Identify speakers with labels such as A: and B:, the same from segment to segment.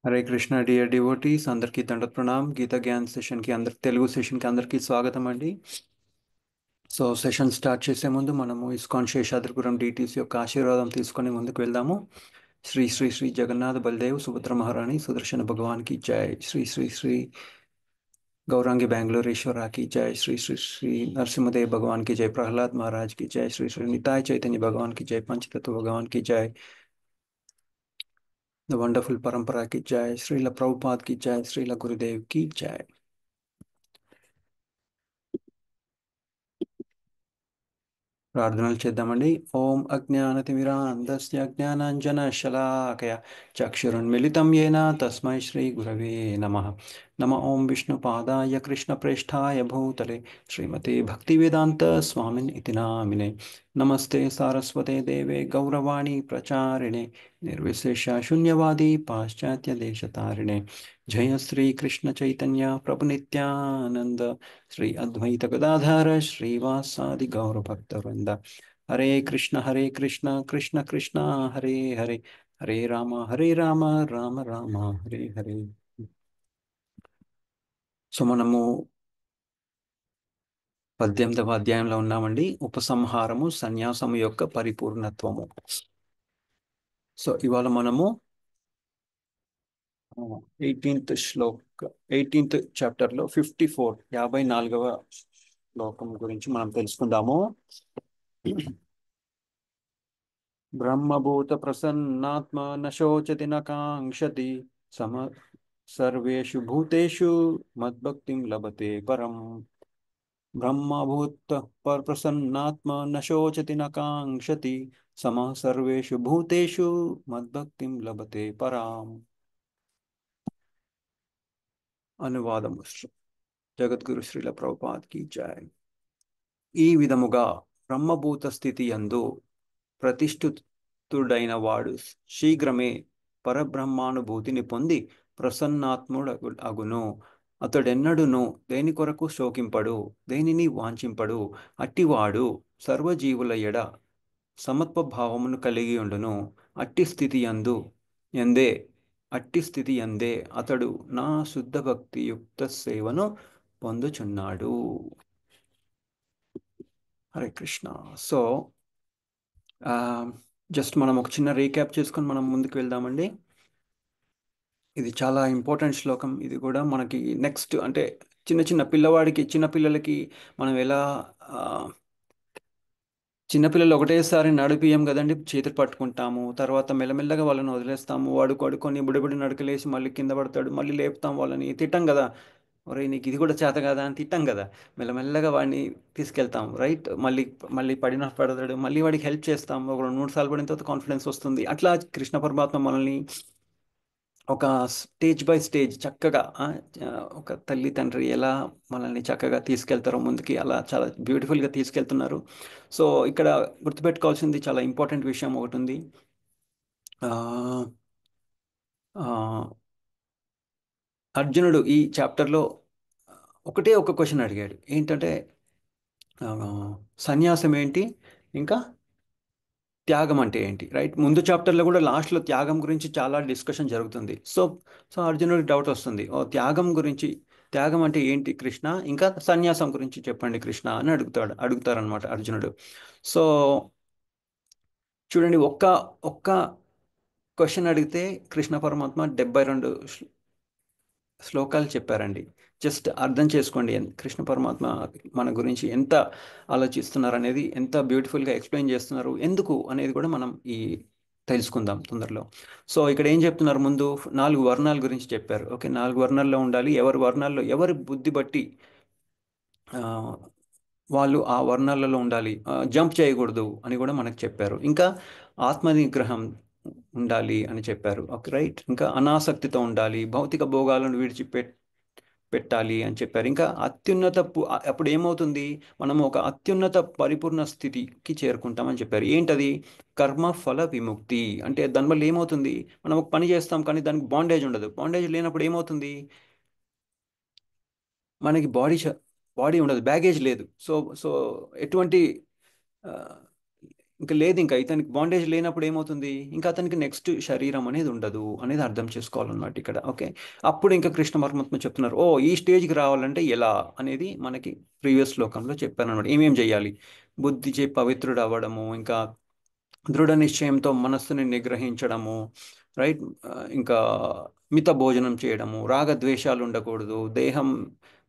A: Hare Krishna dear devotees అందరికీ దండోత్ ప్రణామ్. గీతా జ్ఞాన్ సెషన్కి తెలుగు సెషన్కి అందరికీ స్వాగతం అండి. సో సెషన్ స్టార్ట్ చేసే ముందు మనము ఇస్కాన్ శేషాద్రిపురం డిటీసీ యొక్క ఆశీర్వాదం తీసుకొని ముందుకు వెళ్దాము. శ్రీ శ్రీ శ్రీ జగన్నాథ్ బల్దేవ్ సుభద్ర మహారాణి సుదర్శన భగవాన్ కి జై. శ్రీ శ్రీ శ్రీ गौरांगी बैंगलोरेश्वरा की जय. श्री श्री श्री नरसिम्हदेव भगवान की जय. प्रहलाद महाराज की जय. श्री श्री निताय चैतन्य भगवान की जय. पंचतत्व भगवान की जय. द वंडरफुल परंपरा की जय. श्रील प्रभुपाद की जय. श्रील गुरुदेव की जय. ప్రార్థనలు చేద్దామండి. ఓం అజ్ఞానతిమిరాంధస్య జ్ఞానాంజనశలాకయ చక్షురున్మిళితం యేన తస్మై శ్రీ గురవే నమః. నమ ఓం విష్ణుపాదాయ కృష్ణప్రేష్ఠాయ భూతలే శ్రీమతే భక్తివేదాంత స్వామిన్ ఇతి నామినే. నమస్తే సారస్వతే దేవే గౌరవాణి ప్రచారిణే నిర్విశేష శూన్యవాది పాశ్చాత్య దేశతారిణే. జయ శ్రీ కృష్ణ చైతన్య ప్రభు నిత్యానంద శ్రీ అద్వైత గదాధర శ్రీవాసాది గౌరభక్త వృంద. హరే కృష్ణ కృష్ణ కృష్ణ హరే హరే హరే రామ రామ రామ హరే హరే. సో మనము 18వ అధ్యాయంలో ఉన్నామండి. ఉపసంహారము సన్యాసము యొక్క పరిపూర్ణత్వము. సో ఇవాళ మనము 18th చాప్టర్లో 54వ శ్లోకం గురించి మనం తెలుసుకుందాము. బ్రహ్మభూత ప్రసన్నాత్మ న శోచతి న కాంక్షతి సమ సర్వేషు భూతేషు మద్భక్తిం లభతే పరం. బ్రహ్మభూత ప్రసన్నాత్మ న శోచతి న కాంక్షతి సమ సర్వేషు భూతేషు మద్భక్తిం లభతే పరాం. అనువాదము జగద్గురు శ్రీల ప్రభుపాద్ కి జై. ఈ విధముగా బ్రహ్మభూత స్థితి యందు ప్రతిష్ఠితుడైన వాడు శీఘ్రమే పరబ్రహ్మానుభూతిని పొంది ప్రసన్నాత్ముడు అగును. అతడెన్నడును దేని కొరకు శోకింపడు, దేనిని వాంఛింపడు. అట్టివాడు సర్వజీవుల ఎడ సమత్వ భావమును కలిగి ఉండును. అట్టి స్థితి యందే అతడు నా శుద్ధ భక్తి యుక్త సేవను పొందుచున్నాడు. హరే కృష్ణ. సో జస్ట్ మనం ఒక చిన్న రీక్యాప్ చేసుకొని మనం ముందుకు వెళ్దామండి. ఇది చాలా ఇంపార్టెంట్ శ్లోకం. ఇది కూడా మనకి నెక్స్ట్ అంటే చిన్నపిల్లలకి మనం ఎలా చిన్నపిల్లలు ఒకటేసారి నడిపియం కదండి, చేతులు పట్టుకుంటాము, తర్వాత మెల్లమెల్లగా వాళ్ళని వదిలేస్తాము. వాడు కొన్ని బుడిబుడి నడకలేసి మళ్ళీ కింద పడతాడు, మళ్ళీ లేపుతాం, వాళ్ళని తిట్టాం కదా, ఒరే నీకు ఇది కూడా చేత కదా అని తిట్టాం కదా. మెల్లమెల్లగా వాడిని తీసుకెళ్తాం, రైట్. మళ్ళీ మళ్ళీ పడతాడు, మళ్ళీ వాడికి హెల్ప్ చేస్తాం. ఒక 2-3 సార్లు పడిన తర్వాత కాన్ఫిడెన్స్ వస్తుంది. అట్లా కృష్ణ పరమాత్మ మనల్ని ఒక స్టేజ్ బై స్టేజ్ చక్కగా ఒక తల్లి తండ్రి ఎలా మనల్ని చక్కగా తీసుకెళ్తారో ముందుకి, అలా చాలా బ్యూటిఫుల్గా తీసుకెళ్తున్నారు. సో ఇక్కడ గుర్తుపెట్టుకోవాల్సింది చాలా ఇంపార్టెంట్ విషయం ఒకటి ఉంది. అర్జునుడు ఈ చాప్టర్లో ఒకటే ఒక క్వశ్చన్ అడిగాడు. ఏంటంటే సన్యాసం ఏంటి, ఇంకా త్యాగం అంటే ఏంటి, రైట్. ముందు చాప్టర్లో కూడా లాస్ట్లో త్యాగం గురించి చాలా డిస్కషన్ జరుగుతుంది. సో సో అర్జునుడికి డౌట్ వస్తుంది, ఓ త్యాగం అంటే ఏంటి కృష్ణ, ఇంకా సన్యాసం గురించి చెప్పండి కృష్ణ అని అడుగుతారనమాట అర్జునుడు. సో చూడండి, ఒక్క క్వశ్చన్ అడిగితే కృష్ణ పరమాత్మ 72 శ్లోకాలు చెప్పారండి. జస్ట్ అర్థం చేసుకోండి కృష్ణ పరమాత్మ మన గురించి ఎంత ఆలోచిస్తున్నారు అనేది, ఎంత బ్యూటిఫుల్గా ఎక్స్ప్లెయిన్ చేస్తున్నారు, ఎందుకు అనేది కూడా మనం తెలుసుకుందాం తొందరలో. సో ఇక్కడ ఏం చెప్తున్నారు, ముందు 4 వర్ణాల గురించి చెప్పారు. ఓకే, 4 వర్ణాల్లో ఉండాలి, ఎవరి బుద్ధి బట్టి వాళ్ళు ఆ వర్ణాలలో ఉండాలి, జంప్ చేయకూడదు అని కూడా మనకు చెప్పారు. ఇంకా ఆత్మనిగ్రహం ఉండాలి అని చెప్పారు. Okay, right. ఇంకా అనాసక్తితో ఉండాలి, భౌతిక భోగాలను పెట్టాలి అని చెప్పారు. ఇంకా అప్పుడు ఏమవుతుంది, మనం ఒక అత్యున్నత పరిపూర్ణ స్థితికి చేరుకుంటామని చెప్పారు. ఏంటది, కర్మ ఫల విముక్తి. అంటే దానివల్ల ఏమవుతుంది, మనం ఒక పని చేస్తాం కానీ దానికి బాండేజ్ ఉండదు. బాండేజ్ లేనప్పుడు ఏమవుతుంది, మనకి బాడీ ఉండదు, బ్యాగేజ్ లేదు. సో సో ఎటువంటి ఇంకా లేదు, ఇంకా ఇతనికి బాండేజ్ లేనప్పుడు ఏమవుతుంది, ఇంకా అతనికి నెక్స్ట్ శరీరం అనేది ఉండదు అనేది అర్థం చేసుకోవాలన్నమాట ఇక్కడ. ఓకే, అప్పుడు ఇంకా కృష్ణ పరమాత్మ చెప్తున్నారు, ఓ ఈ స్టేజ్కి రావాలంటే ఎలా అనేది మనకి ప్రీవియస్ శ్లోకంలో చెప్పాను అనమాట. ఏమేం చేయాలి, బుద్ధి చే పవిత్రుడు అవ్వడము, ఇంకా దృఢ నిశ్చయంతో మనస్సుని నిగ్రహించడము, రైట్, ఇంకా మిత భోజనం చేయడము, రాగద్వేషాలు ఉండకూడదు, దేహం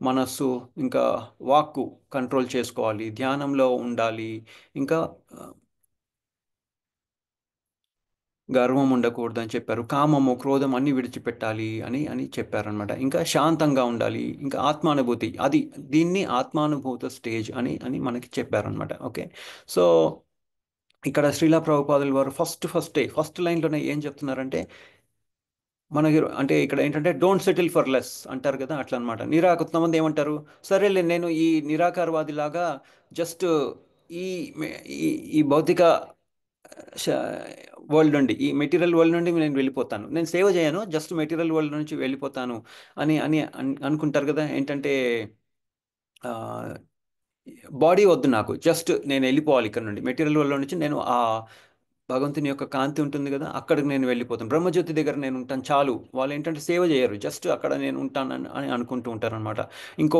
A: మనస్సు ఇంకా వాక్కు కంట్రోల్ చేసుకోవాలి, ధ్యానంలో ఉండాలి, ఇంకా గర్వం ఉండకూడదు అని చెప్పారు, కామము క్రోధం అన్ని విడిచిపెట్టాలి అని అని చెప్పారనమాట. ఇంకా శాంతంగా ఉండాలి, ఇంకా ఆత్మానుభూతి, అది దీన్ని ఆత్మానుభూత స్టేజ్ అని అని మనకి చెప్పారనమాట. ఓకే, సో ఇక్కడ శ్రీలా ప్రభుపాదుల వారు ఫస్ట్ లైన్లోనే ఏం చెప్తున్నారంటే, మనకి అంటే ఇక్కడ ఏంటంటే డోంట్ సెటిల్ ఫర్ లెస్ అంటారు కదా, అట్లా అనమాట. కొంతమంది ఏమంటారు, సరేలే నేను ఈ నిరాకారవాదిలాగా జస్ట్ ఈ ఈ ఈ భౌతిక వరల్డ్ నుండి, ఈ మెటీరియల్ వరల్డ్ నుండి నేను వెళ్ళిపోతాను, నేను సేవ చేయను, జస్ట్ మెటీరియల్ వరల్డ్ నుంచి వెళ్ళిపోతాను అని అని అనుకుంటారు కదా. ఏంటంటే బాడీ వద్దు నాకు, జస్ట్ నేను వెళ్ళిపోవాలి ఇక్కడ నుండి, మెటీరియల్ వరల్డ్ నుంచి నేను ఆ భగవంతుని యొక్క కాంతి ఉంటుంది కదా, అక్కడికి నేను వెళ్ళిపోతాను, బ్రహ్మజ్యోతి దగ్గర నేను ఉంటాను చాలు. వాళ్ళు ఏంటంటే సేవ చేయరు, జస్ట్ అక్కడ నేను ఉంటాను అని అనుకుంటూ ఉంటారు అనమాట.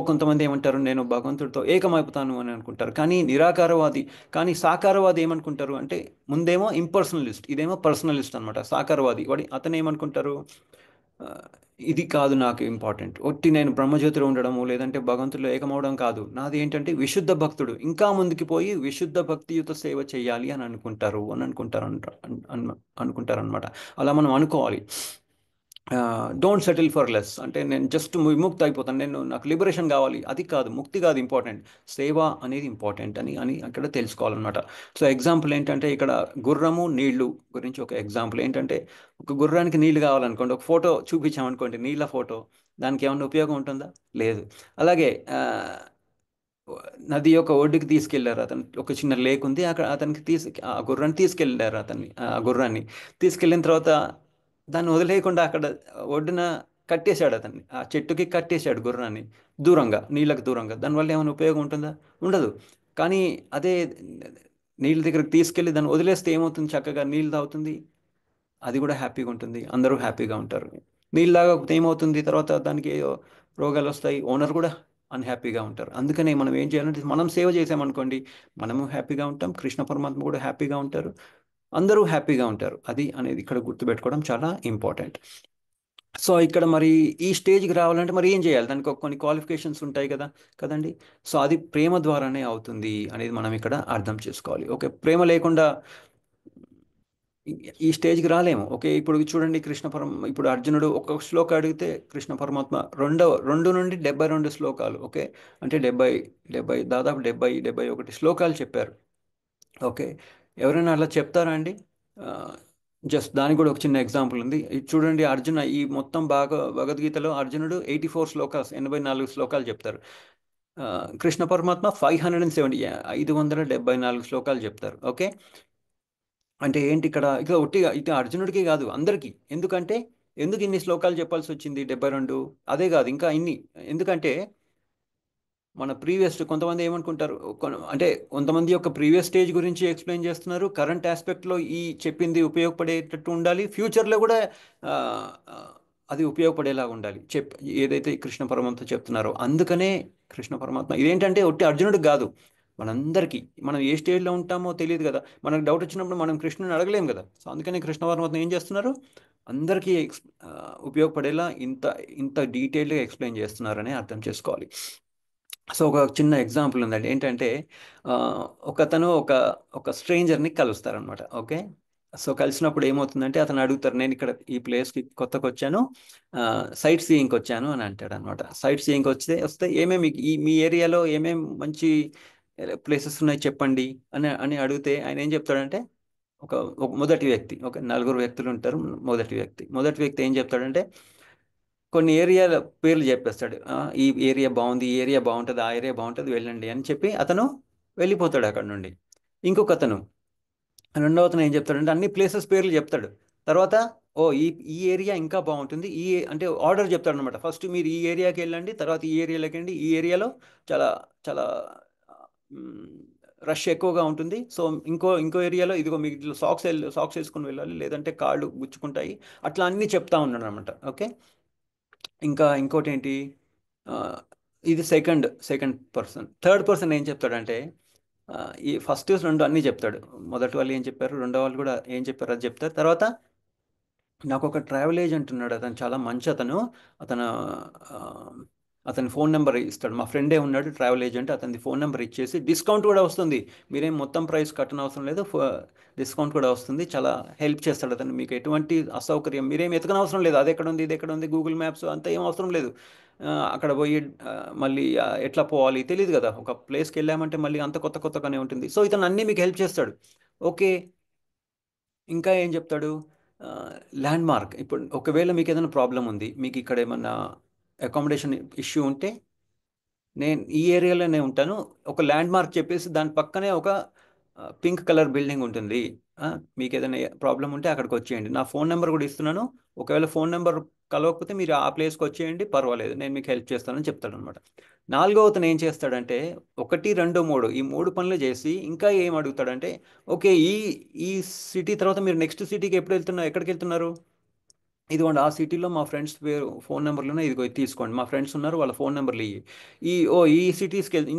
A: కొంతమంది ఏమంటారు, నేను భగవంతుడితో ఏకమైపోతాను అని అనుకుంటారు. కానీ నిరాకారవాది, కానీ సాకారవాది ఏమనుకుంటారు అంటే, ముందేమో ఇంపర్సనలిస్ట్, ఇదేమో పర్సనలిస్ట్ అనమాట. సాకారవాది అతను ఏమనుకుంటారు, ఆ, ఇది కాదు నాకు ఇంపార్టెంట్, ఒట్టి నేను బ్రహ్మజ్యోతిలో ఉండడము లేదంటే భగవంతుడిలో ఏకమవడం కాదు, నాది ఏంటంటే విశుద్ధ భక్తుడు, ఇంకా ముందుకు పోయి విశుద్ధ భక్తియుత సేవ చేయాలి అని అనుకుంటారు అని అనుకుంటారు అనుకుంటారు అనమాట. అలా మనం అనుకోవాలి. డోంట్ సెటిల్ ఫర్ లెస్ అంటే నేను జస్ట్ విముక్తి అయిపోతాను, నాకు లిబరేషన్ కావాలి, అది కాదు, ముక్తి కాదు ఇంపార్టెంట్, సేవ అనేది ఇంపార్టెంట్ అని అని అక్కడ తెలుసుకోవాలన్నమాట. సో ఎగ్జాంపుల్ ఏంటంటే ఇక్కడ గుర్రము నీళ్లు గురించి ఒక ఎగ్జాంపుల్ ఏంటంటే, ఒక గుర్రానికి నీళ్లు కావాలనుకోండి, ఒక ఫోటో చూపించామనుకోండి, నీళ్ళ ఫోటో, దానికి ఏమైనా ఉపయోగం ఉంటుందా, లేదు. అలాగే నది యొక్క ఒడ్డుకి తీసుకెళ్లారు అతను, ఒక చిన్న లేక్ ఉంది అక్కడ, అతనికి ఆ గుర్రాన్ని తీసుకెళ్లారు, ఆ గుర్రాన్ని తీసుకెళ్ళిన తర్వాత దాన్ని వదిలేయకుండా అక్కడ ఒడ్డున కట్టేశాడు, అతన్ని ఆ చెట్టుకి కట్టేశాడు గుర్రాన్ని, దూరంగా, నీళ్ళకి దూరంగా. దానివల్ల ఏమైనా ఉపయోగం ఉంటుందా, ఉండదు. కానీ అదే నీళ్ళ దగ్గరికి తీసుకెళ్ళి దాన్ని వదిలేస్తే ఏమవుతుంది, చక్కగా నీళ్ళు తాగుతుంది, అది కూడా హ్యాపీగా ఉంటుంది, అందరూ హ్యాపీగా ఉంటారు. నీళ్ళు తాగకపోతే ఏమవుతుంది, తర్వాత దానికి ఏవో రోగాలు వస్తాయి, ఓనర్ కూడా అన్హ్యాపీగా ఉంటారు. అందుకనే మనం ఏం చేయాలంటే, మనం సేవ చేసామనుకోండి, మనము హ్యాపీగా ఉంటాం, కృష్ణ పరమాత్మ కూడా హ్యాపీగా ఉంటారు, అందరూ హ్యాపీగా ఉంటారు. అది అనేది ఇక్కడ గుర్తుపెట్టుకోవడం చాలా ఇంపార్టెంట్. సో ఇక్కడ మరి ఈ స్టేజ్కి రావాలంటే మరి ఏం చేయాలి, దానికి కొన్ని క్వాలిఫికేషన్స్ ఉంటాయి కదా, కదండి. సో అది ప్రేమ ద్వారానే అవుతుంది అనేది మనం ఇక్కడ అర్థం చేసుకోవాలి. ఓకే, ప్రేమ లేకుండా ఈ స్టేజ్కి రాలేము. ఓకే, ఇప్పుడు చూడండి, ఇప్పుడు అర్జునుడు ఒక శ్లోకం అడిగితే కృష్ణ పరమాత్మ రెండు నుండి 72 శ్లోకాలు, ఓకే, అంటే దాదాపు 71 శ్లోకాలు చెప్పారు. ఓకే, ఎవరైనా అలా చెప్తారా అండి? జస్ట్ దానికి కూడా ఒక చిన్న ఎగ్జాంపుల్ ఉంది. ఇది చూడండి, ఈ మొత్తం భగవద్గీతలో అర్జునుడు 84 శ్లోకాలు చెప్తారు. ఆ, కృష్ణ పరమాత్మ 574 శ్లోకాలు చెప్తారు. ఓకే, అంటే ఏంటి ఇక్కడ, ఇక ఒట్టిగా ఇక అర్జునుడికి కాదు, అందరికీ. ఎందుకు ఇన్ని శ్లోకాలు చెప్పాల్సి వచ్చింది, 72? అదే కాదు, ఇంకా ఇన్ని ఎందుకంటే, మన కొంతమంది ఏమనుకుంటారు, అంటే కొంతమంది యొక్క ప్రీవియస్ స్టేజ్ గురించి ఎక్స్ప్లెయిన్ చేస్తున్నారు, కరెంట్ ఆస్పెక్ట్లో ఈ చెప్పింది ఉపయోగపడేటట్టు ఉండాలి, ఫ్యూచర్లో కూడా ఆ, ఆ, అది ఉపయోగపడేలాగా ఉండాలి, ఏదైతే కృష్ణ పరమాత్మ చెప్తున్నారో. అందుకనే కృష్ణ పరమాత్మ ఇదేంటంటే ఒట్టి అర్జునుడికి కాదు, మనందరికీ, మనం ఏ స్టేజ్లో ఉంటామో తెలియదు కదా, మనకు డౌట్ వచ్చినప్పుడు మనం కృష్ణుని అడగలేం కదా. సో అందుకనే కృష్ణ పరమాత్మ ఏం చేస్తున్నారు, అందరికీ ఉపయోగపడేలా ఇంత ఇంత డీటెయిల్డ్గా ఎక్స్ప్లెయిన్ చేస్తున్నారని అర్థం చేసుకోవాలి. సో ఒక చిన్న ఎగ్జాంపుల్ ఉందండి, ఏంటంటే ఆ, ఒకతను ఒక స్ట్రేంజర్ని కలుస్తారనమాట. ఓకే, సో కలిసినప్పుడు ఏమవుతుందంటే, అతను అడుగుతారు, నేను ఇక్కడ ఈ ప్లేస్కి కొత్తగా వచ్చాను, సైట్ సీయింగ్కి వచ్చాను అని అంటాడు అనమాట. సైట్ సీయింగ్కి వస్తే ఏమేమి మీ ఏరియాలో ఏమేమి మంచి ప్లేసెస్ ఉన్నాయి చెప్పండి అని అని అడిగితే ఆయన ఏం చెప్తాడంటే, ఒక ఒక మొదటి వ్యక్తి, ఒక నలుగురు వ్యక్తులు ఉంటారు, మొదటి వ్యక్తి ఏం చెప్తాడంటే, కొన్ని ఏరియాల పేర్లు చెప్పేస్తాడు. ఈ ఏరియా బాగుంది, ఈ ఏరియా బాగుంటుంది, ఆ ఏరియా బాగుంటుంది, వెళ్ళండి అని చెప్పి అతను వెళ్ళిపోతాడు అక్కడ నుండి. ఇంకొక అతను, రెండవ అతను ఏం చెప్తాడంటే, అన్ని ప్లేసెస్ పేర్లు చెప్తాడు. తర్వాత, ఓ ఈ ఈ ఏరియా ఇంకా బాగుంటుంది, అంటే ఆర్డర్ చెప్తాడు అనమాట. ఫస్ట్ మీరు ఈ ఏరియాకి వెళ్ళండి, తర్వాత ఈ ఏరియాలోకి వెళ్ళండి, ఈ ఏరియాలో చాలా చాలా రష్ ఎక్కువగా ఉంటుంది. సో ఇంకో ఏరియాలో ఇదిగో మీకు ఇట్లా సాక్స్ వేసుకొని వెళ్ళాలి, లేదంటే కాళ్ళు గుచ్చుకుంటాయి. అట్లా అన్నీ చెప్తా ఉన్నాడు అనమాట. ఓకే. ఇంకా ఇంకోటి ఏంటి, ఆ, ఇది సెకండ్ పర్సన్. థర్డ్ పర్సన్ ఏం చెప్తాడంటే, ఆ, ఈ ఫస్ట్ రెండు అన్నీ చెప్తాడు. మొదటి వాళ్ళు ఏం చెప్పారు, రెండో వాళ్ళు కూడా ఏం చెప్పారు అది చెప్తారు. తర్వాత నాకు ఒక ట్రావెల్ ఏజెంట్ ఉన్నాడు, అతను చాలా మంచి అతను. అతను ఆ, అతని ఫోన్ నెంబర్ ఇస్తాడు. మా ఫ్రెండే ఉన్నాడు ట్రావెల్ ఏజెంట్, అతని ఫోన్ నెంబర్ ఇచ్చేసి డిస్కౌంట్ కూడా వస్తుంది. మీరేం మొత్తం ప్రైస్ కట్టనవసరం అవసరం లేదు, డిస్కౌంట్ కూడా వస్తుంది. చాలా హెల్ప్ చేస్తాడు అతను. మీకు ఎటువంటి అసౌకర్యం మీరేం ఎతకనవసరం లేదు, అది ఎక్కడ ఉంది ఇది ఎక్కడ ఉంది గూగుల్ మ్యాప్స్ అంతా ఏం అవసరం లేదు. అక్కడ పోయి మళ్ళీ ఎట్లా పోవాలి తెలియదు కదా, ఒక ప్లేస్కి వెళ్ళామంటే మళ్ళీ అంత కొత్త కొత్తగానే ఉంటుంది. సో ఇతను అన్నీ మీకు హెల్ప్ చేస్తాడు. ఓకే. ఇంకా ఏం చెప్తాడు, ల్యాండ్ మార్క్. ఇప్పుడు ఒకవేళ మీకు ఏదైనా ప్రాబ్లం ఉంది, మీకు ఇక్కడ ఏమన్నా అకామిడేషన్ ఇష్యూ ఉంటే, నేను ఈ ఏరియాలోనే ఉంటాను, ఒక ల్యాండ్ మార్క్ చెప్పేసి దాని పక్కనే ఒక పింక్ కలర్ బిల్డింగ్ ఉంటుంది. ఆ, మీకు ఏదైనా ప్రాబ్లం ఉంటే అక్కడికి వచ్చేయండి. నా ఫోన్ నెంబర్ కూడా ఇస్తున్నాను. ఒకవేళ ఫోన్ నెంబర్ కలవకపోతే మీరు ఆ ప్లేస్కి వచ్చేయండి, పర్వాలేదు, నేను మీకు హెల్ప్ చేస్తానని చెప్తాడు అనమాట. నాలుగవ అతను ఏం చేస్తాడంటే, ఒకటి రెండు మూడు ఈ మూడు పనులు చేసి ఇంకా ఏం అడుగుతాడంటే, ఓకే, ఈ సిటీ తర్వాత మీరు నెక్స్ట్ సిటీకి ఎప్పుడు వెళ్తున్నారు, ఎక్కడికి వెళ్తున్నారు, ఇదిగోండి ఆ సిటీలో మా ఫ్రెండ్స్ పేరు ఫోన్ నెంబర్లోనే, ఇదిగో ఇది తీసుకోండి, మా ఫ్రెండ్స్ ఉన్నారు వాళ్ళ ఫోన్ నెంబర్లు ఇవి. ఈ సిటీస్కి వెళ్తే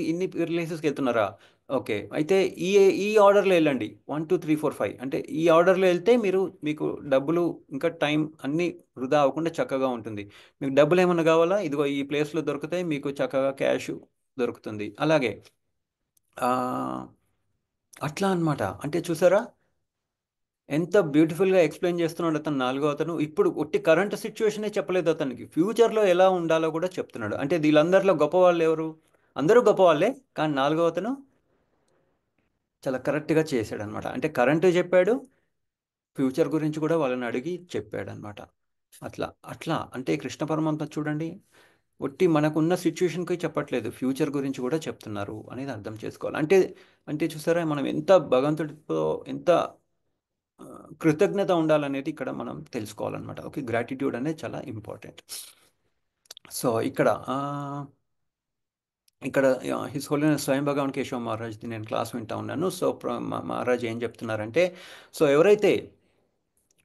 A: ఇన్ని ప్లేసెస్కి వెళ్తున్నారా, ఓకే, అయితే ఈ ఈ ఆర్డర్లో వెళ్ళండి, 1 2 3 4 5 అంటే ఈ ఆర్డర్లో వెళ్తే మీకు డబ్బులు ఇంకా టైం అన్నీ వృధా అవ్వకుండా చక్కగా ఉంటుంది. మీకు డబ్బులు ఏమన్నా కావాలా, ఇదిగో ఈ ప్లేస్లో దొరుకుతాయి, మీకు చక్కగా క్యాష్ దొరుకుతుంది. అలాగే ఆ, అట్లా అన్నమాట. అంటే చూసారా ఎంత బ్యూటిఫుల్గా ఎక్స్ప్లెయిన్ చేస్తున్నాడు అతను. నాలుగో అతను ఇప్పుడు ఒట్టి కరెంట్ సిచ్యువేషనే చెప్పలేదు అతనికి, ఫ్యూచర్లో ఎలా ఉండాలో కూడా చెప్తున్నాడు. అంటే వీళ్ళందరిలో గొప్పవాళ్ళు ఎవరు, అందరూ గొప్పవాళ్ళే, కానీ నాలుగో అతను చాలా కరెక్ట్గా చేశాడు అనమాట. అంటే కరెంటు చెప్పాడు, ఫ్యూచర్ గురించి కూడా వాళ్ళని అడిగి చెప్పాడు అనమాట. అట్లా అట్లా అంటే కృష్ణ పరమాత్మ చూడండి, ఒట్టి మనకున్న సిచ్యువేషన్కి చెప్పట్లేదు, ఫ్యూచర్ గురించి కూడా చెప్తున్నారు అనేది అర్థం చేసుకోవాలి. అంటే చూసారా మనం ఎంత భగవంతుడితో ఎంత ఆ, కృతజ్ఞత ఉండాలనేది ఇక్కడ మనం తెలుసుకోవాలన్నమాట. ఓకే, గ్రాటిట్యూడ్ అనేది చాలా ఇంపార్టెంట్. సో ఇక్కడ హిస్ హోలీనెస్ స్వయం భగవాన్ కేశవ మహారాజ్ది నేను క్లాస్ వింటా ఉన్నాను. సో మహారాజ్ ఏం చెప్తున్నారంటే, సో ఎవరైతే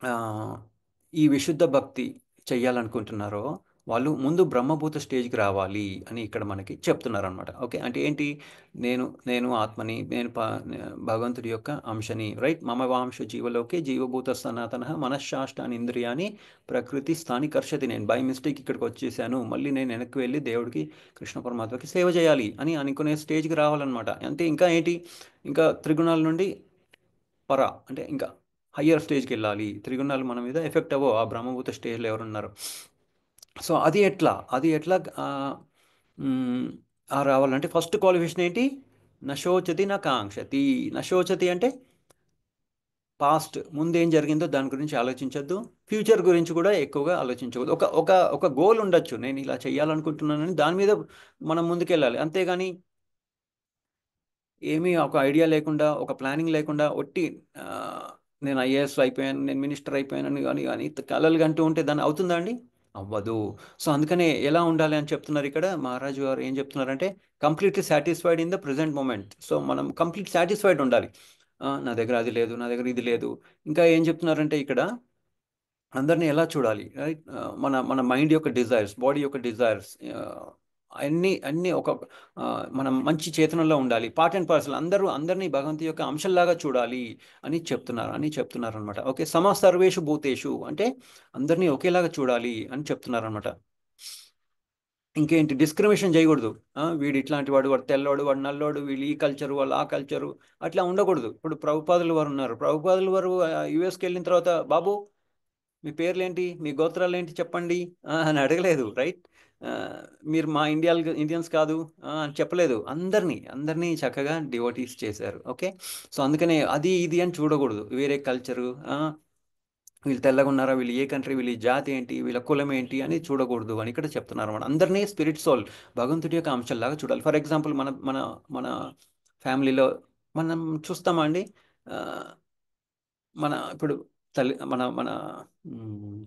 A: ఆ, ఈ విశుద్ధ భక్తి చెయ్యాలనుకుంటున్నారో వాళ్ళు ముందు బ్రహ్మభూత స్టేజ్కి రావాలి అని ఇక్కడ మనకి చెప్తున్నారు అనమాట. ఓకే, అంటే ఏంటి, నేను ఆత్మని, భగవంతుడి యొక్క అంశని, రైట్. మమ వాంశ జీవలోకే జీవభూత సనాతన మనశ్శాష్టాని ఇంద్రియాని ప్రకృతి స్థాని కర్షతి. నేను బై మిస్టేక్ ఇక్కడికి వచ్చేసాను, మళ్ళీ నేను వెనక్కి వెళ్ళి దేవుడికి కృష్ణ పరమాత్మకి సేవ చేయాలి అని అనుకునే స్టేజ్కి రావాలన్నమాట. అంటే ఇంకా ఏంటి, ఇంకా త్రిగుణాల నుండి అంటే ఇంకా హయ్యర్ స్టేజ్కి వెళ్ళాలి. త్రిగుణాలు మన మీద ఎఫెక్ట్ అవ్వవు ఆ బ్రహ్మభూత స్టేజ్లో ఎవరున్నారు. సో అది ఎట్లా ఆ, మ్, రావాలంటే ఫస్ట్ క్వాలిఫికేషన్ ఏంటి, నశోచతి నా కాంక్షతి. నశోచతి అంటే పాస్ట్ ముందేం జరిగిందో దాని గురించి ఆలోచించొద్దు, ఫ్యూచర్ గురించి కూడా ఎక్కువగా ఆలోచించకూడదు. ఒక గోల్ ఉండొచ్చు, నేను ఇలా చేయాలనుకుంటున్నానని, దాని మీద మనం ముందుకెళ్ళాలి. అంతేగాని ఏమీ ఒక ఐడియా లేకుండా, ఒక ప్లానింగ్ లేకుండా, ఒట్టి ఆ, నేను ఐఏఎస్ అయిపోయాను, నేను మినిస్టర్ అయిపోయాను కానీ కలలు కంటూ ఉంటే దాన్ని అవుతుందా అండి, అవ్వదు. సో అందుకనే ఎలా ఉండాలి అని చెప్తున్నారు ఇక్కడ మహారాజు గారు. ఏం చెప్తున్నారంటే, completely satisfied in the present moment. So మనం కంప్లీట్ సాటిస్ఫైడ్ ఉండాలి. నా దగ్గర అది లేదు, నా దగ్గర ఇది లేదు. ఇంకా ఏం చెప్తున్నారంటే ఇక్కడ, అందరినీ ఎలా చూడాలి, రైట్. మన మన మైండ్ యొక్క డిజైర్స్, బాడీ యొక్క డిజైర్స్, అన్నీ ఆ, మనం మంచి చేతనంలో ఉండాలి. పార్ట్ అండ్ పార్సల్ అందరినీ భగవంతు యొక్క అంశంలాగా చూడాలి అని చెప్తున్నారు అనమాట. ఓకే, సమ సర్వేషు భూతేషు అంటే అందరినీ ఒకేలాగా చూడాలి అని చెప్తున్నారు అనమాట. ఇంకేంటి, డిస్క్రిమినేషన్ చేయకూడదు. వీడు ఇట్లాంటి వాడు, వాడు తెల్లవాడు, వాడు నల్లోడు, వీళ్ళు ఈ కల్చరు, వాళ్ళు ఆ కల్చరు, అట్లా ఉండకూడదు. ఇప్పుడు ప్రభుపాదులు వారు ఉన్నారు, ప్రభుపాదులు వారు యుఎస్కి వెళ్ళిన తర్వాత, బాబు మీ పేర్లేంటి, మీ గోత్రాలు ఏంటి చెప్పండి అని అడగలేదు, రైట్. ఆ, మీరు మా ఇండియన్స్ కాదు అని చెప్పలేదు. అందరినీ చక్కగా డివోటీస్ చేశారు. ఓకే. సో అందుకనే అది ఇది అని చూడకూడదు, వేరే కల్చరు, వీళ్ళు తెల్లగా ఉన్నారా, వీళ్ళు ఏ కంట్రీ, వీళ్ళ జాతి ఏంటి, వీళ్ళ కులం ఏంటి అని చూడకూడదు అని ఇక్కడ చెప్తున్నారు అన్నమాట. అందరినీ స్పిరిట్ సోల్, భగవంతుడి యొక్క అంశంలాగా చూడాలి. ఫర్ ఎగ్జాంపుల్ మన మన మన ఫ్యామిలీలో మనం చూస్తామా అండి, ఆ, మన ఇప్పుడు తల్లి మన మన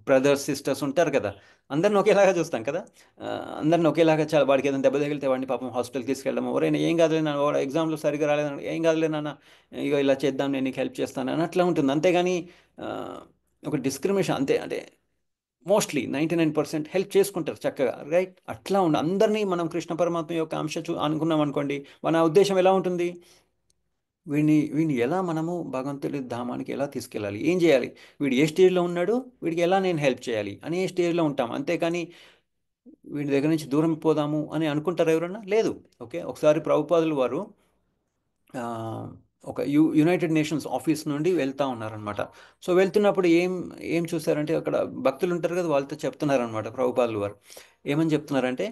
A: బ్రదర్స్ సిస్టర్స్ ఉంటారు కదా, అందరిని ఒకేలాగా చూస్తాం కదా. ఆ, అందరిని ఒకేలాగా చాలా, వాడికి ఏదైనా దెబ్బ తగిలితే వాడిని పాపం హాస్పిటల్కి తీసుకెళ్ళడం, ఎవరైనా ఏం కాదులే నాన్న, వాడు ఎగ్జామ్లో సరిగ్గా రాలేదని ఏం కాదులే నాన్న, ఇగో ఇలా చేద్దాం, నేను నీకు హెల్ప్ చేస్తాను అని అట్లా ఉంటుంది. అంతేగాని ఆ, ఒక డిస్క్రిమినేషన్ అంతే, అంటే మోస్ట్లీ 99% హెల్ప్ చేసుకుంటారు చక్కగా, రైట్. అట్లా ఉండి అందరినీ మనం కృష్ణ పరమాత్మ యొక్క అంశ అనుకున్నాం అనుకోండి, మన ఉద్దేశం ఎలా ఉంటుంది? వీడిని ఎలా మనము భగవంతుడి ధామానికి ఎలా తీసుకెళ్ళాలి, ఏం చేయాలి, వీడు ఏ స్టేజ్లో ఉన్నాడు, వీడికి ఎలా నేను హెల్ప్ చేయాలి అనే స్టేజ్లో ఉంటాం. అంతేకాని వీడి దగ్గర నుంచి దూరం పోదాము అని అనుకుంటారు ఎవరన్నా? లేదు. ఓకే, ఒకసారి ప్రభుపాదులు వారు ఆ, ఒక యునైటెడ్ నేషన్స్ ఆఫీస్ నుండి వెళ్తా ఉన్నారనమాట. సో వెళ్తున్నప్పుడు ఏం ఏం చూసారంటే, అక్కడ భక్తులు ఉంటారు కదా, వాళ్ళతో చెప్తున్నారనమాట ప్రభుపాదులు వారు. ఏమని చెప్తున్నారంటే,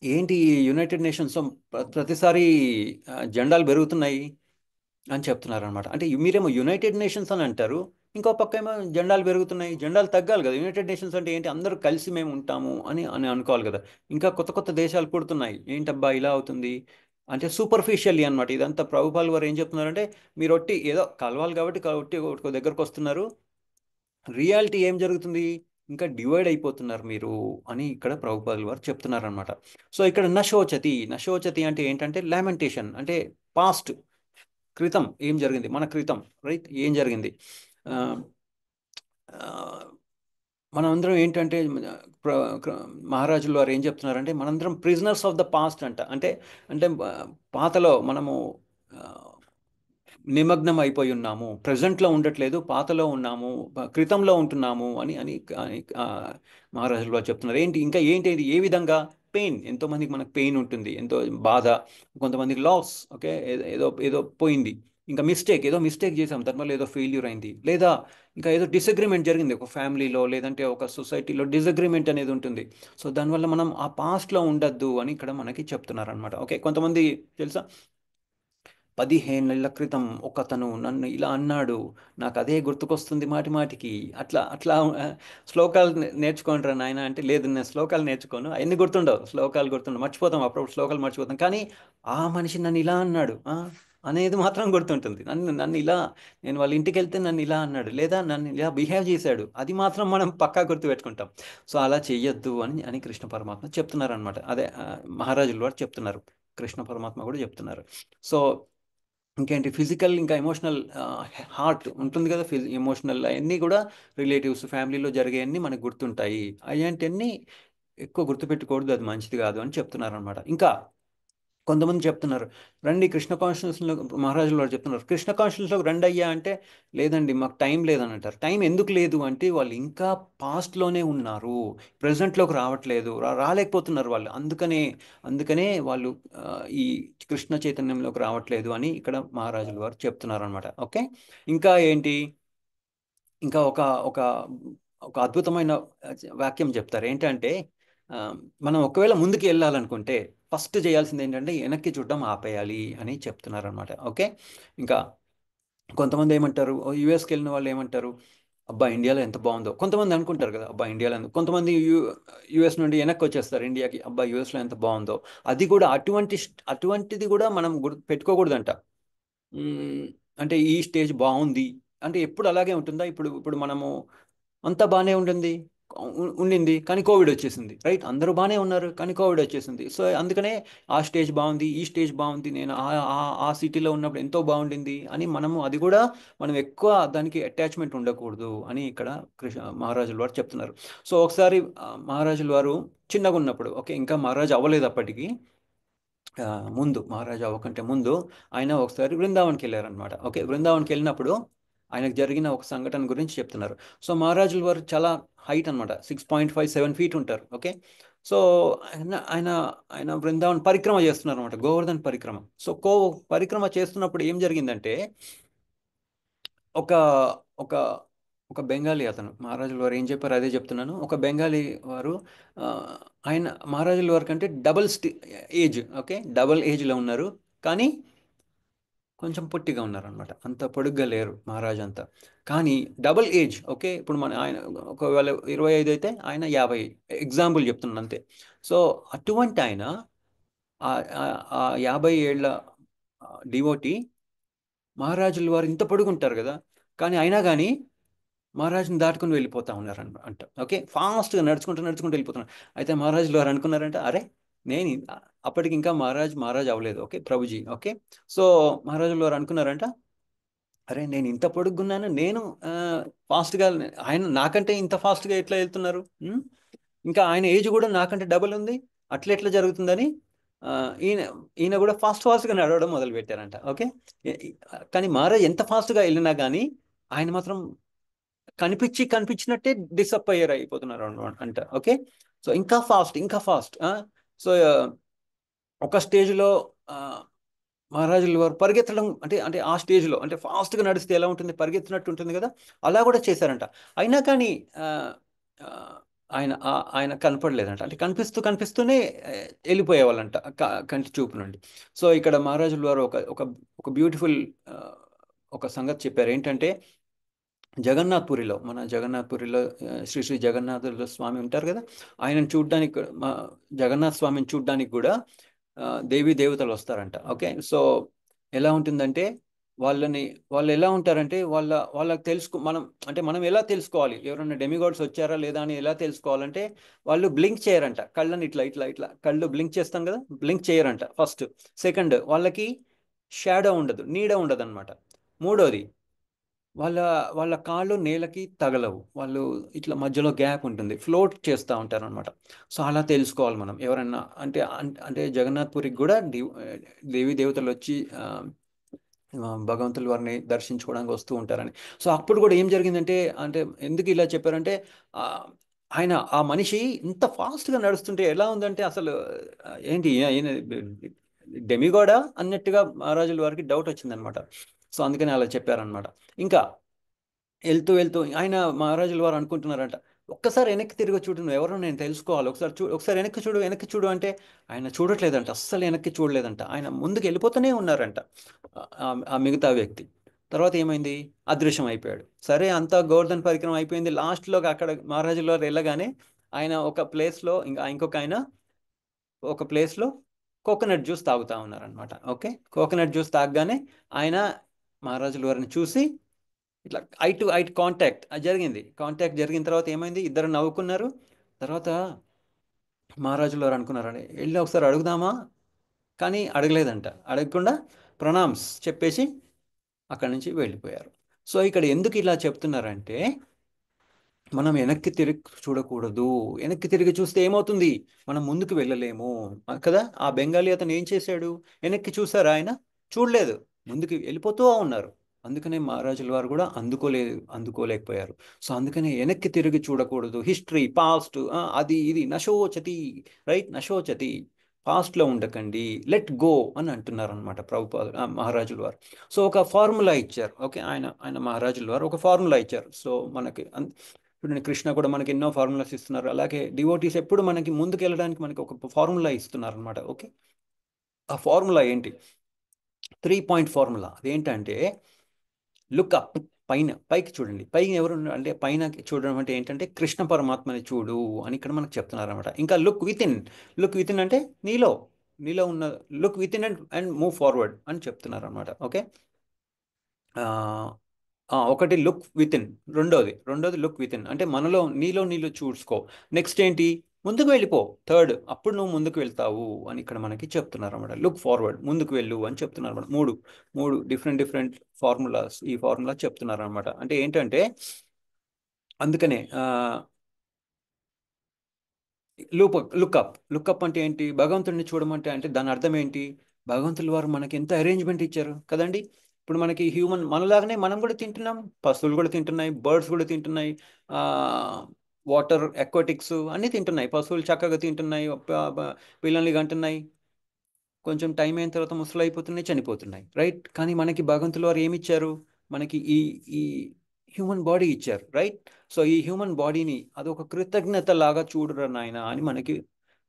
A: ఏంటి ఈ యునైటెడ్ నేషన్స్ ప్రతిసారి జెండాలు పెరుగుతున్నాయి అని చెప్తున్నారనమాట. అంటే మీరేమో యునైటెడ్ నేషన్స్ అని అంటారు, ఇంకో పక్క ఏమో జెండాలు పెరుగుతున్నాయి, జెండాలు తగ్గాలి కదా. యునైటెడ్ నేషన్స్ అంటే ఏంటి, అందరూ కలిసి మేము ఉంటాము అని అని అనుకోవాలి కదా. ఇంకా కొత్త కొత్త దేశాలు పుడుతున్నాయి, ఏంటబ్బా ఇలా అవుతుంది అంటే సూపర్ఫిషియల్లీ అనమాట. ఇదంతా ప్రభుపాల్ వారు ఏం చెప్తున్నారంటే, మీరు ఒట్టి ఏదో కలవాలి కాబట్టి ఒట్టి ఒక దగ్గరకు వస్తున్నారు, రియాలిటీ ఏం జరుగుతుంది, ఇంకా డివైడ్ అయిపోతున్నారు మీరు అని ఇక్కడ ప్రభుపాదుల వారు చెప్తున్నారనమాట. సో ఇక్కడ నశోచతి, నశోచతి అంటే ఏంటంటే లామెంటేషన్, అంటే పాస్ట్, క్రితం ఏం జరిగింది, మన క్రితం, రైట్, ఏం జరిగింది. ఆ, ఆ, మనమందరం ఏంటంటే ప్ర- క్ర- మహారాజులు వారు ఏం చెప్తున్నారంటే, మనందరం ప్రిజనర్స్ ఆఫ్ ద పాస్ట్ అంట. అంటే అంటే పాతలో మనము ఆ, నిమగ్నం అయిపోయి ఉన్నాము, ప్రజెంట్లో ఉండట్లేదు, పాతలో ఉన్నాము, క్రితంలో ఉంటున్నాము అని అని అని, మహారాజులు వారు చెప్తున్నారు. ఏంటి ఇంకా ఏంటి ఇది, ఏ విధంగా పెయిన్, ఎంతోమందికి మనకు పెయిన్ ఉంటుంది, ఎంతో బాధ, కొంతమందికి లాస్, ఓకే, ఏదో ఏదో పోయింది, ఇంకా మిస్టేక్, ఏదో మిస్టేక్ చేసాం దానివల్ల ఏదో ఫెయిల్యూర్ అయింది, లేదా ఇంకా ఏదో డిసగ్రిమెంట్ జరిగింది ఒక ఫ్యామిలీలో, లేదంటే ఒక సొసైటీలో డిసగ్రిమెంట్ అనేది ఉంటుంది. సో దానివల్ల మనం ఆ పాస్ట్లో ఉండద్దు అని ఇక్కడ మనకి చెప్తున్నారనమాట. ఓకే, కొంతమంది తెలుసా, 15 ఏళ్ల క్రితం ఒకతను నన్ను ఇలా అన్నాడు, నాకు అదే గుర్తుకొస్తుంది మాటి మాటికి, అట్లా అట్లా శ్లోకాలు నేర్చుకుంటారా నాయన అంటే, లేదు నేను శ్లోకాలు నేర్చుకోను, అవన్నీ గుర్తుండవు, శ్లోకాలు గుర్తుండవు, మర్చిపోతాం, అప్పుడప్పుడు శ్లోకాలు మర్చిపోతాం, కానీ ఆ మనిషి నన్ను ఇలా అన్నాడు అనేది మాత్రం గుర్తుంటుంది. నన్ను నన్ను ఇలా, నేను వాళ్ళ ఇంటికి వెళ్తే నన్ను ఇలా అన్నాడు, లేదా నన్ను ఇలా బిహేవ్ చేశాడు, అది మాత్రం మనం పక్కా గుర్తుపెట్టుకుంటాం. సో అలా చెయ్యొద్దు అని అని కృష్ణ పరమాత్మ చెప్తున్నారు అనమాట. అదే మహారాజుల వారు చెప్తున్నారు, కృష్ణ పరమాత్మ కూడా చెప్తున్నారు. సో ఇంకేంటి, ఫిజికల్ ఇంకా ఎమోషనల్, హార్ట్ ఉంటుంది కదా, ఎమోషనల్ అవన్నీ కూడా రిలేటివ్స్ ఫ్యామిలీలో జరిగేవన్నీ మనకు గుర్తుంటాయి, అలాంటివన్నీ ఎక్కువ గుర్తుపెట్టుకూడదు, అది మంచిది కాదు అని చెప్తున్నారు అనమాట. ఇంకా కొంతమంది చెప్తున్నారు, రండి కృష్ణ కాన్షియస్లో, మహారాజుల వారు చెప్తున్నారు, కృష్ణ కాన్షియస్లోకి రండి అయ్యా అంటే, లేదండి మాకు టైం లేదని అంటారు. టైం ఎందుకు లేదు అంటే, వాళ్ళు ఇంకా పాస్ట్లోనే ఉన్నారు, ప్రజెంట్లోకి రావట్లేదు, రాలేకపోతున్నారు వాళ్ళు, అందుకనే వాళ్ళు ఆ, ఈ కృష్ణ చైతన్యంలోకి రావట్లేదు అని ఇక్కడ మహారాజుల వారు చెప్తున్నారు అనమాట. ఓకే, ఇంకా ఏంటి, ఇంకా ఒక ఒక ఒక అద్భుతమైన వాక్యం చెప్తారు. ఏంటంటే ఆ, మనం ఒకవేళ ముందుకు వెళ్ళాలనుకుంటే ఫస్ట్ చేయాల్సింది ఏంటంటే వెనక్కి చూడడం ఆపేయాలి అని చెప్తున్నారు అనమాట. ఓకే, ఇంకా కొంతమంది ఏమంటారు, యుఎస్కి వెళ్ళిన వాళ్ళు ఏమంటారు, అబ్బా ఇండియాలో ఎంత బాగుందో, కొంతమంది అనుకుంటారు కదా, అబ్బా ఇండియాలో కొంతమంది యుఎస్ నుండి వెనక్కి వచ్చేస్తారు ఇండియాకి, అబ్బా యుఎస్లో ఎంత బాగుందో. అది కూడా అటువంటిది కూడా మనం పెట్టుకోకూడదంట. మ్మ్. అంటే ఈ స్టేజ్ బాగుంది అంటే ఎప్పుడు అలాగే ఉంటుందా? ఇప్పుడు ఇప్పుడు మనము అంతా బాగానే ఉంటుంది, ఉండింది, కానీ కోవిడ్ వచ్చేసింది, రైట్, అందరూ బాగానే ఉన్నారు కానీ కోవిడ్ వచ్చేసింది. సో అందుకనే ఆ స్టేజ్ బాగుంది, ఈ స్టేజ్ బాగుంది, నేను ఆ సిటీలో ఉన్నప్పుడు ఎంతో బాగుండింది అని మనము, అది కూడా మనం ఎక్కువ దానికి అటాచ్మెంట్ ఉండకూడదు అని ఇక్కడ మహారాజుల వారు చెప్తున్నారు. సో ఒకసారి మహారాజుల వారు చిన్నగా ఉన్నప్పుడు, ఓకే, ఇంకా మహారాజు అవ్వలేదు అప్పటికి, ఆ, ముందు మహారాజా అవ్వకంటే ముందు ఆయన ఒకసారి బృందావన్కి వెళ్ళారనమాట. ఓకే, బృందావన్కి వెళ్ళినప్పుడు ఆయనకు జరిగిన ఒక సంఘటన గురించి చెప్తున్నారు. సో మహారాజుల వారు చాలా హైట్ అనమాట, 6.57 ఫీట్ ఉంటారు. ఓకే, సో ఆయన ఆయన బృందావన్ పరిక్రమ చేస్తున్నారు అనమాట, గోవర్ధన్ పరిక్రమ. సో పరిక్రమ చేస్తున్నప్పుడు ఏం జరిగిందంటే, ఒక ఒక ఒక బెంగాలీ అతను, మహారాజుల వారు ఏం చెప్పారు అదే చెప్తున్నాను, ఒక బెంగాలీ వారు ఆ, ఆయన మహారాజుల వారి కంటే ఏజ్, ఓకే, డబల్ ఏజ్లో ఉన్నారు, కానీ కొంచెం పొట్టిగా ఉన్నారనమాట, అంత పొడుగ్గా లేరు మహారాజు అంతా, కానీ డబల్ ఏజ్. ఓకే, ఇప్పుడు మన ఆయన ఒకవేళ 25 అయితే ఆయన 50, ఎగ్జాంపుల్ చెప్తున్నాను అంతే. సో అటువంటి ఆయన ఆ ఆ 50 ఏళ్ల డివోటి, మహారాజుల వారు ఇంత పొడుగుంటారు కదా, కానీ అయినా కానీ మహారాజుని దాటుకుని వెళ్ళిపోతా ఉన్నారు అంట. ఓకే, ఫాస్ట్గా నడుచుకుంటూ నడుచుకుంటూ వెళ్ళిపోతున్నారు. అయితే మహారాజులు వారు అనుకున్నారంట, అరే నేను అప్పటికి ఇంకా మహారాజు అవ్వలేదు. ఓకే ప్రభుజీ. ఓకే, సో మహారాజులు వారు అనుకున్నారంట, అరే నేను ఇంత పొడుగున్నాను, నేను ఫాస్ట్గా, ఆయన నాకంటే ఇంత ఫాస్ట్గా ఎట్లా వెళ్తున్నారు? ఉం? ఇంకా ఆయన ఏజ్ కూడా నాకంటే డబుల్ ఉంది, అట్లా ఎట్లా జరుగుతుందని ఆ, ఈయన ఈయన కూడా ఫాస్ట్గా నడవడం మొదలు పెట్టారంట. ఓకే, కానీ మహారాజ్ ఎంత ఫాస్ట్గా వెళ్ళినా కానీ ఆయన మాత్రం కనిపించినట్టే డిసప్పయ్యర్ అయిపోతున్నారు అంట. ఓకే, సో ఇంకా ఫాస్ట్, ఇంకా ఫాస్ట్. సో ఒక స్టేజ్లో మహారాజుల వారు పరిగెత్తడం, అంటే అంటే ఆ స్టేజ్లో అంటే ఫాస్ట్గా నడిస్తే ఎలా ఉంటుంది, పరిగెత్తినట్టు ఉంటుంది కదా, అలా కూడా చేశారంట. అయినా కానీ ఆ, ఆ, ఆయన కనపడలేదంట. అంటే కనిపిస్తూ కనిపిస్తూనే వెళ్ళిపోయేవాళ్ళంట కంటి చూపు నుండి. సో ఇక్కడ మహారాజుల వారు ఒక ఒక ఒక బ్యూటిఫుల్ ఒక సంగతి చెప్పారు. ఏంటంటే జగన్నాథ్పురిలో, మన జగన్నాథ్పురిలో శ్రీ శ్రీ జగన్నాథుల స్వామి ఉంటారు కదా, ఆయనను చూడ్డానికి మా జగన్నాథ్ స్వామిని చూడ్డానికి కూడా దేవీ దేవతలు వస్తారంట. ఓకే, సో ఎలా ఉంటుందంటే వాళ్ళని, వాళ్ళు ఎలా ఉంటారంటే వాళ్ళకి మనం అంటే మనం ఎలా తెలుసుకోవాలి ఎవరైనా డెమిగాడ్స్ వచ్చారా లేదా అని ఎలా తెలుసుకోవాలంటే, వాళ్ళు బ్లింక్ చేయరంట. కళ్ళని ఇట్లా ఇట్లా ఇట్లా కళ్ళు బ్లింక్ చేస్తాం కదా, బ్లింక్ చేయరంట ఫస్ట్. సెకండ్, వాళ్ళకి షాడో ఉండదు, నీడ ఉండదు అనమాట. మూడోది, వాళ్ళ వాళ్ళ కాళ్ళు నేలకి తగలవు, వాళ్ళు ఇట్లా మధ్యలో గ్యాప్ ఉంటుంది, ఫ్లోట్ చేస్తూ ఉంటారు అనమాట. సో అలా తెలుసుకోవాలి మనం ఎవరన్నా అంటే అంటే జగన్నాథ్పురికి కూడా దేవీ దేవతలు వచ్చి భగవంతుల వారిని దర్శించుకోవడానికి వస్తూ ఉంటారని. సో అప్పుడు కూడా ఏం జరిగిందంటే, అంటే ఎందుకు ఇలా చెప్పారంటే ఆ, ఆయన ఆ మనిషి ఇంత ఫాస్ట్గా నడుస్తుంటే ఎలా ఉందంటే అసలు ఏంటి డెమిగోడా అన్నట్టుగా మహారాజుల వారికి డౌట్ వచ్చిందనమాట. సో అందుకని అలా చెప్పారనమాట. ఇంకా వెళ్తూ వెళ్తూ ఆయన మహారాజుల వారు అనుకుంటున్నారంట, ఒక్కసారి వెనక్కి తిరిగి చూడు, నువ్వు ఎవరో నేను తెలుసుకోవాలి, ఒకసారి ఒకసారి వెనక్కి చూడు, వెనక్కి చూడు అంటే ఆయన చూడట్లేదంట, అస్సలు వెనక్కి చూడలేదంట, ఆయన ముందుకు వెళ్ళిపోతూనే ఉన్నారంట. ఆ మిగతా వ్యక్తి తర్వాత ఏమైంది, అదృశ్యం అయిపోయాడు. సరే అంతా గోవర్ధన పరిక్రమ అయిపోయింది. లాస్ట్లో అక్కడ మహారాజుల వారు వెళ్ళగానే ఆయన ఒక ప్లేస్లో, ఇంకా ఇంకొక ఆయన ఒక ప్లేస్లో కోకోనట్ జ్యూస్ తాగుతూ ఉన్నారనమాట. ఓకే, కోకోనట్ జ్యూస్ తాగగానే ఆయన మహారాజుల వారిని చూసి ఇట్లా ఐ టు ఐ కాంటాక్ట్ జరిగింది. కాంటాక్ట్ జరిగిన తర్వాత ఏమైంది, ఇద్దరు నవ్వుకున్నారు. తర్వాత మహారాజులు వారు అనుకున్నారని వెళ్ళి ఒకసారి అడుగుదామా, కానీ అడగలేదంట. అడగకుండా ప్రణామ్స్ చెప్పేసి అక్కడి నుంచి వెళ్ళిపోయారు. సో ఇక్కడ ఎందుకు ఇలా చెప్తున్నారంటే, మనం వెనక్కి తిరిగి చూడకూడదు. వెనక్కి తిరిగి చూస్తే ఏమవుతుంది, మనం ముందుకు వెళ్ళలేము కదా. ఆ బెంగాలీ అతను ఏం చేశాడు, వెనక్కి చూసారా ఆయన? చూడలేదు, ముందుకు వెళ్ళిపోతూ ఉన్నారు. అందుకనే మహారాజుల వారు కూడా అందుకోలేకపోయారు. సో అందుకనే వెనక్కి తిరిగి చూడకూడదు. హిస్టరీ పాస్ట్ అది ఇది నశోచతి, రైట్, నశోచతి, పాస్ట్లో ఉండకండి, లెట్ గో అని అంటున్నారు అనమాట ప్రభుపాద మహారాజుల వారు. సో ఒక ఫార్ములా ఇచ్చారు. ఓకే, ఆయన ఆయన మహారాజుల వారు ఒక ఫార్ములా ఇచ్చారు. సో మనకి చూడండి, కృష్ణ కూడా మనకి ఎన్నో ఫార్ములాస్ ఇస్తున్నారు. అలాగే డివోటీస్ ఎప్పుడు మనకి ముందుకు వెళ్ళడానికి మనకి ఒక ఫార్ములా ఇస్తున్నారు అనమాట. ఓకే, ఆ ఫార్ములా ఏంటి, 3 పాయింట్ ఫార్ములా. అదేంటంటే లుక్ అప్, పైకి చూడండి. పైకి ఎవరు అంటే పైన చూడడం అంటే ఏంటంటే కృష్ణ పరమాత్మని చూడు అని ఇక్కడ మనకు చెప్తున్నారు అనమాట. ఇంకా లుక్ విత్ ఇన్ అంటే నీలో నీలో ఉన్న, look with in and move forward అని చెప్తున్నారు అనమాట. ఓకే, ఒకటి లుక్ విత్ ఇన్, రెండోది లుక్ విత్ ఇన్ అంటే మనలో నీలో చూసుకో. నెక్స్ట్ ఏంటి, ముందుకు వెళ్ళిపో. థర్డ్, అప్పుడు నువ్వు ముందుకు వెళ్తావు అని ఇక్కడ మనకి చెప్తున్నారు అనమాట. లుక్ ఫార్వర్డ్, ముందుకు వెళ్ళు అని చెప్తున్నారు అనమాట. మూడు మూడు డిఫరెంట్ డిఫరెంట్ ఫార్ములాస్, ఈ ఫార్ములా చెప్తున్నారు అనమాట. అంటే ఏంటంటే అందుకనే లుక్అప్ అంటే ఏంటి, భగవంతుడిని చూడమంటే అంటే దాని అర్థం ఏంటి, భగవంతుల వారు మనకి ఎంత అరేంజ్మెంట్ ఇచ్చారు కదండి. ఇప్పుడు మనకి మనలాగానే మనం కూడా తింటున్నాం, పశువులు కూడా తింటున్నాయి, బర్డ్స్ కూడా తింటున్నాయి, వాటర్ అక్వాటిక్స్ అన్నీ తింటున్నాయి. పశువులు చక్కగా తింటున్నాయి, పిల్లల్ని కంటున్నాయి, కొంచెం టైం అయిన తర్వాత ముసలు అయిపోతున్నాయి, చనిపోతున్నాయి, రైట్. కానీ మనకి భగవంతుల వారు ఏమి ఇచ్చారు, మనకి ఈ ఈ హ్యూమన్ బాడీ ఇచ్చారు, రైట్. సో ఈ హ్యూమన్ బాడీని అదొక కృతజ్ఞత లాగా చూడరు నాయన అని మనకి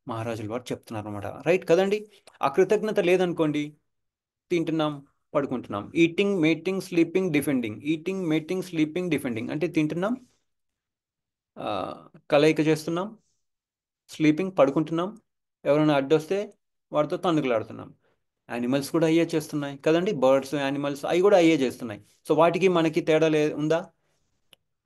A: మహారాజుల వారు చెప్తున్నారు అనమాట, రైట్ కదండి. ఆ కృతజ్ఞత లేదనుకోండి, తింటున్నాం, పడుకుంటున్నాం, ఈటింగ్ స్లీపింగ్ డిఫెండింగ్ అంటే తింటున్నాం, ఆ, కలయిక చేస్తున్నాం, స్లీపింగ్ పడుకుంటున్నాం, ఎవరైనా అడ్డొస్తే వాడితో తన్నుకులాడుతున్నాం, యానిమల్స్ కూడా అయ్యే చేస్తున్నాయి కదండి, బర్డ్స్ యానిమల్స్ అవి కూడా అయ్యే చేస్తున్నాయి. సో వాటికి మనకి తేడా ఉందా?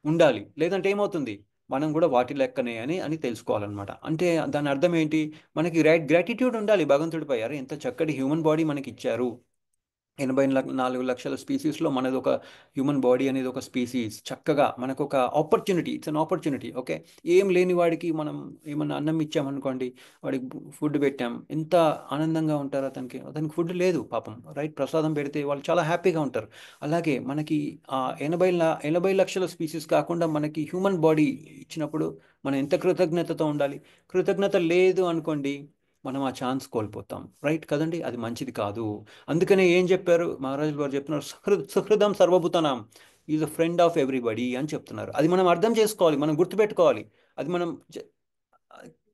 A: ఉండాలి, లేదంటే ఏమవుతుంది, మనం కూడా వాటి లెక్కనే అని తెలుసుకోవాలన్నమాట. అంటే దాని అర్థం ఏంటి, మనకి గ్రాటిట్యూడ్ ఉండాలి భగవంతుడిపై. అరే ఎంత చక్కటి హ్యూమన్ బాడీ మనకి ఇచ్చారు, 84 లక్షల స్పీసీస్లో మనది ఒక హ్యూమన్ బాడీ అనేది ఒక స్పీసీస్. చక్కగా మనకు ఒక opportunity, it's an opportunity. Okay, ఏం లేని వాడికి మనం ఏమన్నా అన్నం ఇచ్చామనుకోండి, వాడికి ఫుడ్ పెట్టాం, ఎంత ఆనందంగా ఉంటారు అతనికి. అతనికి ఫుడ్ లేదు పాపం, రైట్, ప్రసాదం పెడితే వాళ్ళు చాలా హ్యాపీగా ఉంటారు. అలాగే మనకి ఆ 80 లక్షల స్పీసీస్ కాకుండా మనకి హ్యూమన్ బాడీ ఇచ్చినప్పుడు మనం ఎంత కృతజ్ఞతతో ఉండాలి. కృతజ్ఞత లేదు అనుకోండి, మనం ఆ ఛాన్స్ కోల్పోతాం, రైట్ కదండి, అది మంచిది కాదు. అందుకనే ఏం చెప్పారు మహారాజుల వారు చెప్తున్నారు, సుహృదం సర్వభూతానాం is a friend of everybody అని చెప్తున్నారు. అది మనం అర్థం చేసుకోవాలి, మనం గుర్తుపెట్టుకోవాలి. అది మనం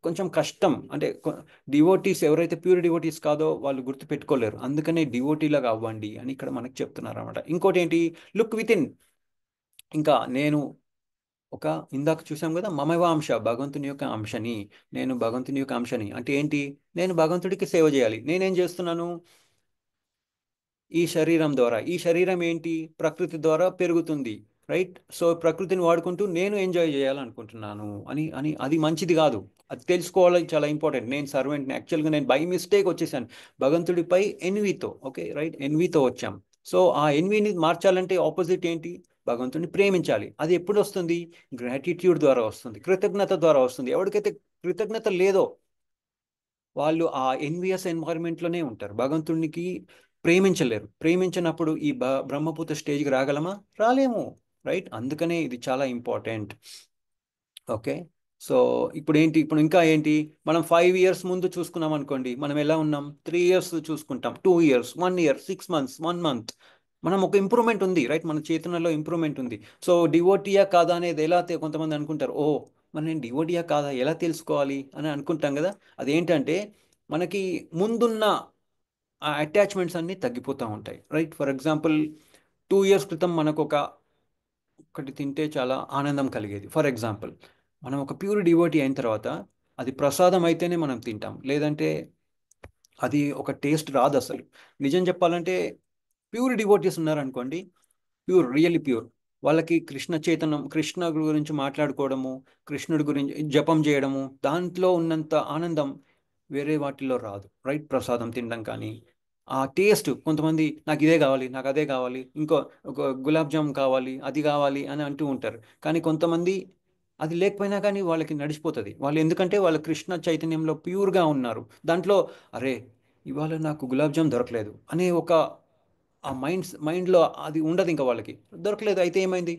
A: కొంచెం కష్టం. అంటే డివోటీస్ ఎవరైతే ప్యూర్ డివోటీస్ కాదో వాళ్ళు గుర్తుపెట్టుకోలేరు. అందుకనే డివోటీలాగా అవ్వండి అని ఇక్కడ మనకు చెప్తున్నారు అనమాట. ఇంకోటి ఏంటి, లుక్ విత్ ఇన్. ఇంకా నేను ఒక, ఇందాక చూసాం కదా, మమవ అంశ, భగవంతుని యొక్క అంశని, నేను భగవంతుని యొక్క అంశని అంటే ఏంటి, నేను భగవంతుడికి సేవ చేయాలి. నేనేం చేస్తున్నాను, ఈ శరీరం ద్వారా. ఈ శరీరం ఏంటి, ప్రకృతి ద్వారా పెరుగుతుంది, రైట్. సో ప్రకృతిని వాడుకుంటూ నేను ఎంజాయ్ చేయాలనుకుంటున్నాను అని అని అది మంచిది కాదు. అది తెలుసుకోవాలి, చాలా ఇంపార్టెంట్. నేను సర్వెంట్ని, యాక్చువల్గా నేను బై మిస్టేక్ వచ్చేసాను భగవంతుడిపై ఎన్వితో. ఓకే రైట్, ఎన్వితో వచ్చాం. సో ఆ ఎన్విని మార్చాలంటే ఆపోజిట్ ఏంటి, భగవంతుడిని ప్రేమించాలి. అది ఎప్పుడు వస్తుంది, గ్రాటిట్యూడ్ ద్వారా వస్తుంది, కృతజ్ఞత ద్వారా వస్తుంది. ఎవరికైతే కృతజ్ఞత లేదో వాళ్ళు ఆ ఎన్వియస్ ఎన్వైర్న్మెంట్లోనే ఉంటారు, భగవంతునికి ప్రేమించలేరు. ప్రేమించినప్పుడు ఈ బ్రహ్మపుత్ర స్టేజ్కి రాగలమా, రాలేము, రైట్. అందుకనే ఇది చాలా ఇంపార్టెంట్. ఓకే, సో ఇప్పుడు ఏంటి, ఇప్పుడు ఇంకా ఏంటి, మనం 5 ఇయర్స్ ముందు చూసుకున్నాం అనుకోండి, మనం ఎలా ఉన్నాం, 3 ఇయర్స్ చూసుకుంటాం, 2 ఇయర్స్, 1 ఇయర్, 6 మంత్స్, 1 మంత్, మనం ఒక ఇంప్రూవ్మెంట్ ఉంది, రైట్, మన చేతనలో ఇంప్రూవ్మెంట్ ఉంది. సో డివోటియా కాదా అనేది ఎలా కొంతమంది అనుకుంటారు, ఓ మరి నేను డివోటియా కాదా ఎలా తెలుసుకోవాలి అని అనుకుంటాం కదా. అదేంటంటే మనకి ముందున్న ఆ అటాచ్మెంట్స్ అన్నీ తగ్గిపోతూ ఉంటాయి, రైట్. ఫర్ ఎగ్జాంపుల్ 2 ఇయర్స్ క్రితం మనకు ఒకటి తింటే చాలా ఆనందం కలిగేది, ఫర్ ఎగ్జాంపుల్. మనం ఒక ప్యూర్ డివోటీ అయిన తర్వాత అది ప్రసాదం అయితేనే మనం తింటాం, లేదంటే అది ఒక టేస్ట్ రాదు అసలు. నిజం చెప్పాలంటే ప్యూర్ డివోటీస్ ఉన్నారనుకోండి, ప్యూర్, రియల్లీ ప్యూర్, వాళ్ళకి కృష్ణ చైతన్యం, కృష్ణ గురించి మాట్లాడుకోవడము, కృష్ణుడి గురించి జపం చేయడము, దాంట్లో ఉన్నంత ఆనందం వేరే వాటిల్లో రాదు, రైట్. ప్రసాదం తినడం కానీ ఆ టేస్ట్, కొంతమంది నాకు ఇదే కావాలి, నాకు అదే కావాలి, ఇంకో ఒక గులాబ్ జామ్ కావాలి, అది కావాలి అని అంటూ ఉంటారు. కానీ కొంతమంది అది లేకపోయినా కానీ వాళ్ళకి నడిచిపోతుంది, వాళ్ళు ఎందుకంటే వాళ్ళు కృష్ణ చైతన్యంలో ప్యూర్గా ఉన్నారు. దాంట్లో అరే ఇవాళ నాకు గులాబ్ జామ్ దొరకలేదు అనే ఒక ఆ మైండ్లో అది ఉండదు. ఇంకా వాళ్ళకి దొరకలేదు అయితే ఏమైంది,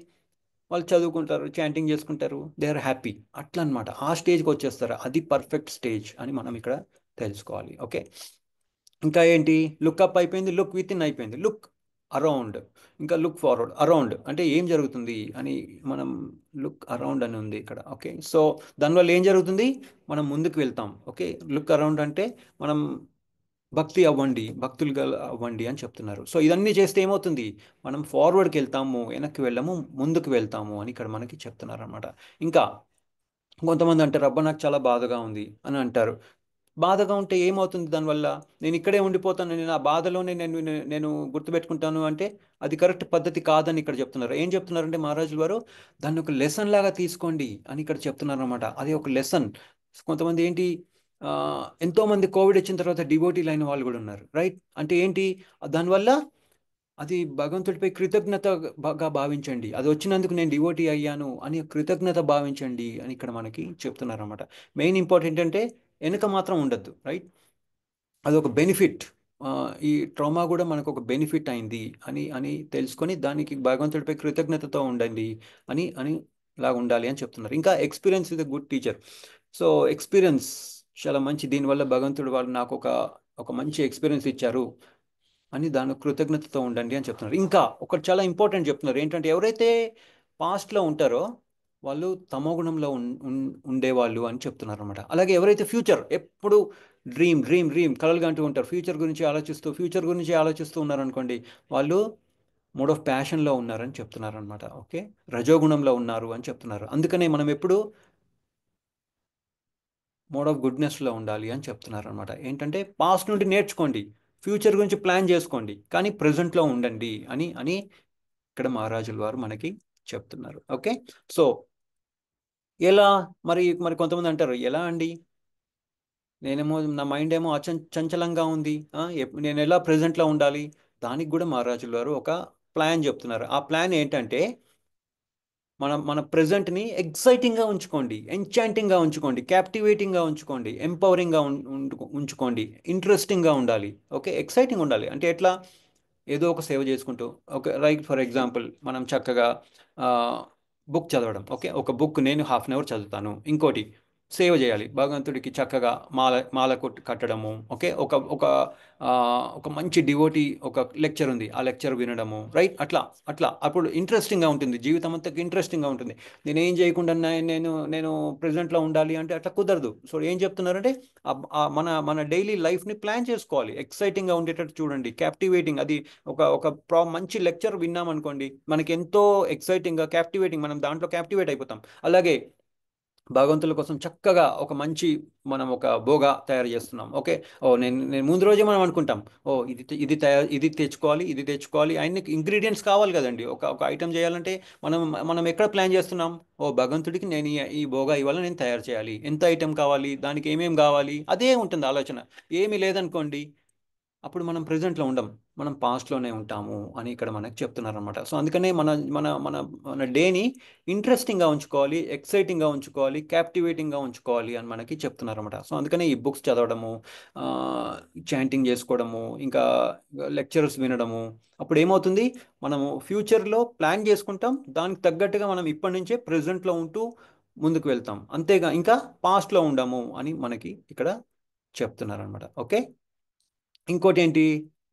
A: వాళ్ళు చదువుకుంటారు, చాంటింగ్ చేసుకుంటారు, దే ఆర్ హ్యాపీ. అట్లా అనమాట, ఆ స్టేజ్కి వచ్చేస్తారు. అది పర్ఫెక్ట్ స్టేజ్ అని మనం ఇక్కడ తెలుసుకోవాలి. ఓకే, ఇంకా ఏంటి, లుక్ అప్ అయిపోయింది, లుక్ విత్ ఇన్ అయిపోయింది, లుక్ అరౌండ్. ఇంకా లుక్ ఫార్వర్డ్. అరౌండ్ అంటే ఏం జరుగుతుంది అని మనం, లుక్ అరౌండ్ అని ఉంది ఇక్కడ. ఓకే, సో దానివల్ల ఏం జరుగుతుంది, మనం ముందుకు వెళ్తాం. ఓకే, లుక్ అరౌండ్ అంటే మనం భక్తి అవ్వండి, భక్తులు అవ్వండి అని చెప్తున్నారు. సో ఇదన్నీ చేస్తే ఏమవుతుంది, మనం ఫార్వర్డ్కి వెళ్తాము, వెనక్కి వెళ్ళము, ముందుకు వెళ్తాము అని ఇక్కడ మనకి చెప్తున్నారు అనమాట. ఇంకా కొంతమంది అంటారు, అబ్బా నాకు చాలా బాధగా ఉంది అని అంటారు. బాధగా ఉంటే ఏమవుతుంది దానివల్ల, నేను ఇక్కడే ఉండిపోతాను, నేను ఆ బాధలోనే నేను గుర్తుపెట్టుకుంటాను అంటే అది కరెక్ట్ పద్ధతి కాదని ఇక్కడ చెప్తున్నారు. ఏం చెప్తున్నారంటే మహారాజుల వారు, దాన్ని ఒక లెసన్ లాగా తీసుకోండి అని ఇక్కడ చెప్తున్నారు అనమాట. అది ఒక లెసన్. కొంతమంది ఏంటి, ఆ, ఎంతోమంది కోవిడ్ వచ్చిన తర్వాత డివోటీలు అయిన వాళ్ళు కూడా ఉన్నారు, రైట్. అంటే ఏంటి, దానివల్ల అది భగవంతుడిపై కృతజ్ఞతగా భావించండి, అది వచ్చినందుకు నేను డివోటీ అయ్యాను అని కృతజ్ఞత భావించండి అని ఇక్కడ మనకి చెప్తున్నారు అనమాట. మెయిన్ ఇంపార్టెంట్ అంటే వెనుక మాత్రం ఉండద్దు, రైట్. అదొక బెనిఫిట్. ఈ ట్రామా కూడా మనకు ఒక బెనిఫిట్ అయింది అని అని తెలుసుకొని దానికి భగవంతుడిపై కృతజ్ఞతతో ఉండండి అని అని లాగా ఉండాలి అని చెప్తున్నారు. ఇంకా experience is a good teacher. So experience చాలా మంచి, దీనివల్ల భగవంతుడు వాళ్ళు నాకు ఒక ఒక మంచి ఎక్స్పీరియన్స్ ఇచ్చారు అని దాని కృతజ్ఞతతో ఉండండి అని చెప్తున్నారు. ఇంకా ఒకటి చాలా ఇంపార్టెంట్ చెప్తున్నారు, ఏంటంటే ఎవరైతే పాస్ట్లో ఉంటారో వాళ్ళు తమో గుణంలో ఉండేవాళ్ళు అని చెప్తున్నారు అనమాట. అలాగే ఎవరైతే ఫ్యూచర్ ఎప్పుడు డ్రీమ్ డ్రీమ్ డ్రీమ్ కలలుగా అంటూ ఉంటారు, ఫ్యూచర్ గురించి ఆలోచిస్తూ ఉన్నారనుకోండి, వాళ్ళు మోడ్ ఆఫ్ ప్యాషన్లో ఉన్నారని చెప్తున్నారు అనమాట. ఓకే, రజోగుణంలో ఉన్నారు అని చెప్తున్నారు. అందుకనే మనం ఎప్పుడు మోడ్ ఆఫ్ గుడ్నెస్లో ఉండాలి అని చెప్తున్నారు అనమాట. ఏంటంటే పాస్ట్ నుండి నేర్చుకోండి, ఫ్యూచర్ గురించి ప్లాన్ చేసుకోండి కానీ ప్రజెంట్లో ఉండండి అని అని ఇక్కడ మహారాజుల వారు మనకి చెప్తున్నారు. ఓకే. సో ఎలా? మరి కొంతమంది అంటారు ఎలా అండి, నేనేమో నా మైండ్ ఏమో చంచలంగా ఉంది, నేను ఎలా ప్రెజెంట్లో ఉండాలి? దానికి కూడా మహారాజుల వారు ఒక ప్లాన్ చెప్తున్నారు. ఆ ప్లాన్ ఏంటంటే మన ప్రెజెంట్ని ఎక్సైటింగ్గా ఉంచుకోండి, ఎంచాంటింగ్గా ఉంచుకోండి, క్యాప్టివేటింగ్గా ఉంచుకోండి, ఎంపవరింగ్గా ఉంచుకోండి, ఇంట్రెస్టింగ్గా ఉండాలి. ఓకే, ఎక్సైటింగ్ ఉండాలి అంటే ఎట్లా? ఏదో ఒక సేవ చేసుకుంటూ, ఓకే రైట్, ఫర్ ఎగ్జాంపుల్ మనం చక్కగా బుక్ చదవడం. ఓకే, ఒక బుక్ నేను హాఫ్ అన్ అవర్ చదువుతాను. ఇంకోటి సేవ చేయాలి భగవంతుడికి, చక్కగా మాల మాల కట్టడము. ఓకే, ఒక ఒక ఆ, ఒక మంచి డివోటీ ఒక లెక్చర్ ఉంది, ఆ లెక్చర్ వినడము. రైట్, అట్లా అట్లా అప్పుడు ఇంట్రెస్టింగ్గా ఉంటుంది, జీవితం అంతా ఇంట్రెస్టింగ్గా ఉంటుంది. నేనేం చేయకుండా నేను ప్రెజెంట్లో ఉండాలి అంటే అట్లా కుదరదు. సో ఏం చెప్తున్నారంటే మన మన డైలీ లైఫ్ని ప్లాన్ చేసుకోవాలి, ఎక్సైటింగ్గా ఉండేటట్టు చూడండి, క్యాప్టివేటింగ్. అది ఒక మంచి లెక్చర్ విన్నాం అనుకోండి, మనకి ఎంతో ఎక్సైటింగ్గా క్యాప్టివేటింగ్, మనం దాంట్లో క్యాప్టివేట్ అయిపోతాం. అలాగే భగవంతుల కోసం చక్కగా ఒక మంచి మనం ఒక బోగా తయారు చేస్తున్నాం. ఓకే, ఓ నేను ముందు రోజే మనం అనుకుంటాం, ఓ ఇది తయారు, ఇది తెచ్చుకోవాలి, ఇది తెచ్చుకోవాలి, అన్ని ఇంగ్రీడియంట్స్ కావాలి కదండి. ఒక ఐటెం చేయాలంటే మనం మనం ఎక్కడ ప్లాన్ చేస్తున్నాం? ఓ భగవంతుడికి నేను ఈ బోగా ఇవాళ నేను తయారు చేయాలి, ఎంత ఐటెం కావాలి, దానికి ఏమేం కావాలి, అదే ఉంటుంది ఆలోచన. ఏమీ లేదనుకోండి, అప్పుడు మనం ప్రజెంట్లో ఉండం, మనం పాస్ట్లోనే ఉంటాము అని ఇక్కడ మనకు చెప్తున్నారనమాట. సో అందుకనే మన మన మన మన డేని ఇంట్రెస్టింగ్గా ఉంచుకోవాలి, ఎక్సైటింగ్గా ఉంచుకోవాలి, క్యాప్టివేటింగ్గా ఉంచుకోవాలి అని మనకి చెప్తున్నారనమాట. సో అందుకనే ఈ బుక్స్ చదవడము, చాంటింగ్ చేసుకోవడము, ఇంకా లెక్చర్స్ వినడము. అప్పుడు ఏమవుతుంది, మనము ఫ్యూచర్లో ప్లాన్ చేసుకుంటాం, దానికి తగ్గట్టుగా మనం ఇప్పటి నుంచే ప్రజెంట్లో ఉంటూ ముందుకు వెళ్తాం. అంతేగా, ఇంకా పాస్ట్లో ఉండము అని మనకి ఇక్కడ చెప్తున్నారనమాట. ఓకే. ఇంకోటి ఏంటి,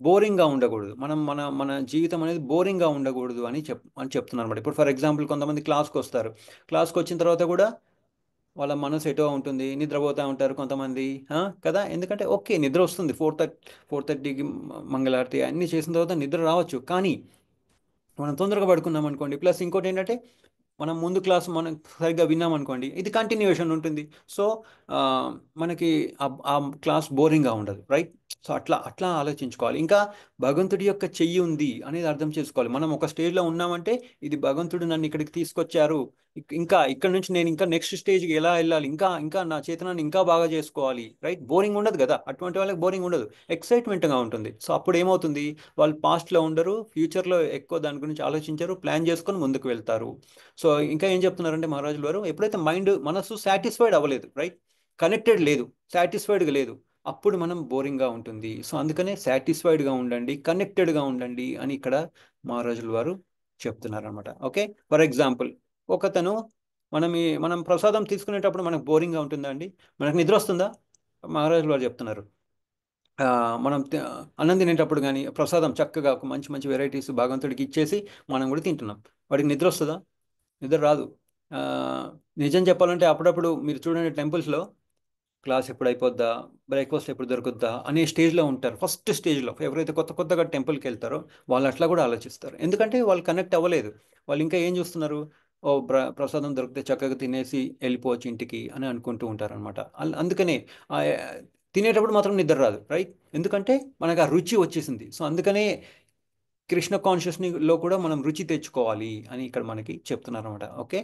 A: బోరింగ్గా ఉండకూడదు. మనం మన మన జీవితం అనేది బోరింగ్గా ఉండకూడదు అని చెప్తున్నారు అనమాట. ఇప్పుడు ఫర్ ఎగ్జాంపుల్ కొంతమంది క్లాస్కి వస్తారు, క్లాస్కి వచ్చిన తర్వాత కూడా వాళ్ళ మనసు ఎటో ఉంటుంది, నిద్రపోతూ ఉంటారు కొంతమంది. కదా, ఎందుకంటే ఓకే నిద్ర వస్తుంది, 4:30కి మంగళారతి అన్నీ చేసిన తర్వాత నిద్ర రావచ్చు, కానీ మనం తొందరగా పడుకున్నాం అనుకోండి. ప్లస్ ఇంకోటి ఏంటంటే మనం ముందు క్లాస్ మనం సరిగ్గా విన్నాం అనుకోండి, ఇది కంటిన్యూషన్ ఉంటుంది. సో ఆ, మనకి ఆ క్లాస్ బోరింగ్గా ఉండదు. రైట్. సో అట్లా అట్లా ఆలోచించుకోవాలి. ఇంకా భగవంతుడి యొక్క చెయ్యి ఉంది అనేది అర్థం చేసుకోవాలి. మనం ఒక స్టేజ్లో ఉన్నామంటే ఇది భగవంతుడు నన్ను ఇక్కడికి తీసుకొచ్చారు, ఇంకా ఇక్కడ నుంచి నేను ఇంకా నెక్స్ట్ స్టేజ్కి ఎలా వెళ్ళాలి, ఇంకా ఇంకా నా చేతనాన్ని ఇంకా బాగా చేసుకోవాలి. రైట్, బోరింగ్ ఉండదు కదా, అటువంటి వాళ్ళకి బోరింగ్ ఉండదు, ఎక్సైట్మెంట్గా ఉంటుంది. సో అప్పుడు ఏమవుతుంది, వాళ్ళు పాస్ట్లో ఉండరు, ఫ్యూచర్లో ఎక్కువ దాని గురించి ఆలోచించరు, ప్లాన్ చేసుకొని ముందుకు వెళ్తారు. సో ఇంకా ఏం చెప్తున్నారంటే మహారాజుల వారు, ఎప్పుడైతే మైండ్ మనసు సాటిస్ఫైడ్ అవ్వలేదు, రైట్, కనెక్టెడ్ లేదు, సాటిస్ఫైడ్గా లేదు, అప్పుడు మనం బోరింగ్గా ఉంటుంది. సో అందుకనే సాటిస్ఫైడ్గా ఉండండి, కనెక్టెడ్గా ఉండండి అని ఇక్కడ మహారాజుల వారు చెప్తున్నారు అనమాట. ఓకే, ఫర్ ఎగ్జాంపుల్ ఒకతను, మనం ప్రసాదం తీసుకునేటప్పుడు మనకు బోరింగ్గా ఉంటుందా అండి? మనకు నిద్ర వస్తుందా? మహారాజుల వారు చెప్తున్నారు, ఆ, మనం అన్నం తినేటప్పుడు కానీ ప్రసాదం చక్కగా ఒక మంచి మంచి వెరైటీస్ భగవంతుడికి ఇచ్చేసి మనం కూడా తింటున్నాం, వాడికి నిద్ర వస్తుందా? నిద్ర రాదు. ఆ, నిజం చెప్పాలంటే అప్పుడప్పుడు మీరు చూడండి టెంపుల్స్లో, క్లాస్ ఎప్పుడు అయిపోద్దా, బ్రేక్ఫాస్ట్ ఎప్పుడు దొరుకుద్దా అనే స్టేజ్లో ఉంటారు. ఫస్ట్ స్టేజ్లో ఎవరైతే కొత్త కొత్తగా టెంపుల్కి వెళ్తారో వాళ్ళు అట్లా కూడా ఆలోచిస్తారు, ఎందుకంటే వాళ్ళు కనెక్ట్ అవ్వలేదు. వాళ్ళు ఇంకా ఏం చూస్తున్నారు, ఓ ప్రసాదం దొరికితే చక్కగా తినేసి వెళ్ళిపోవచ్చు ఇంటికి అని అనుకుంటూ ఉంటారు అనమాట. అందుకనే ఆ, తినేటప్పుడు మాత్రం నిద్ర రాదు. రైట్, ఎందుకంటే మనకు ఆ రుచి వచ్చేసింది. సో అందుకనే కృష్ణ కాన్షియస్లో కూడా మనం రుచి తెచ్చుకోవాలి అని ఇక్కడ మనకి చెప్తున్నారు అనమాట. ఓకే.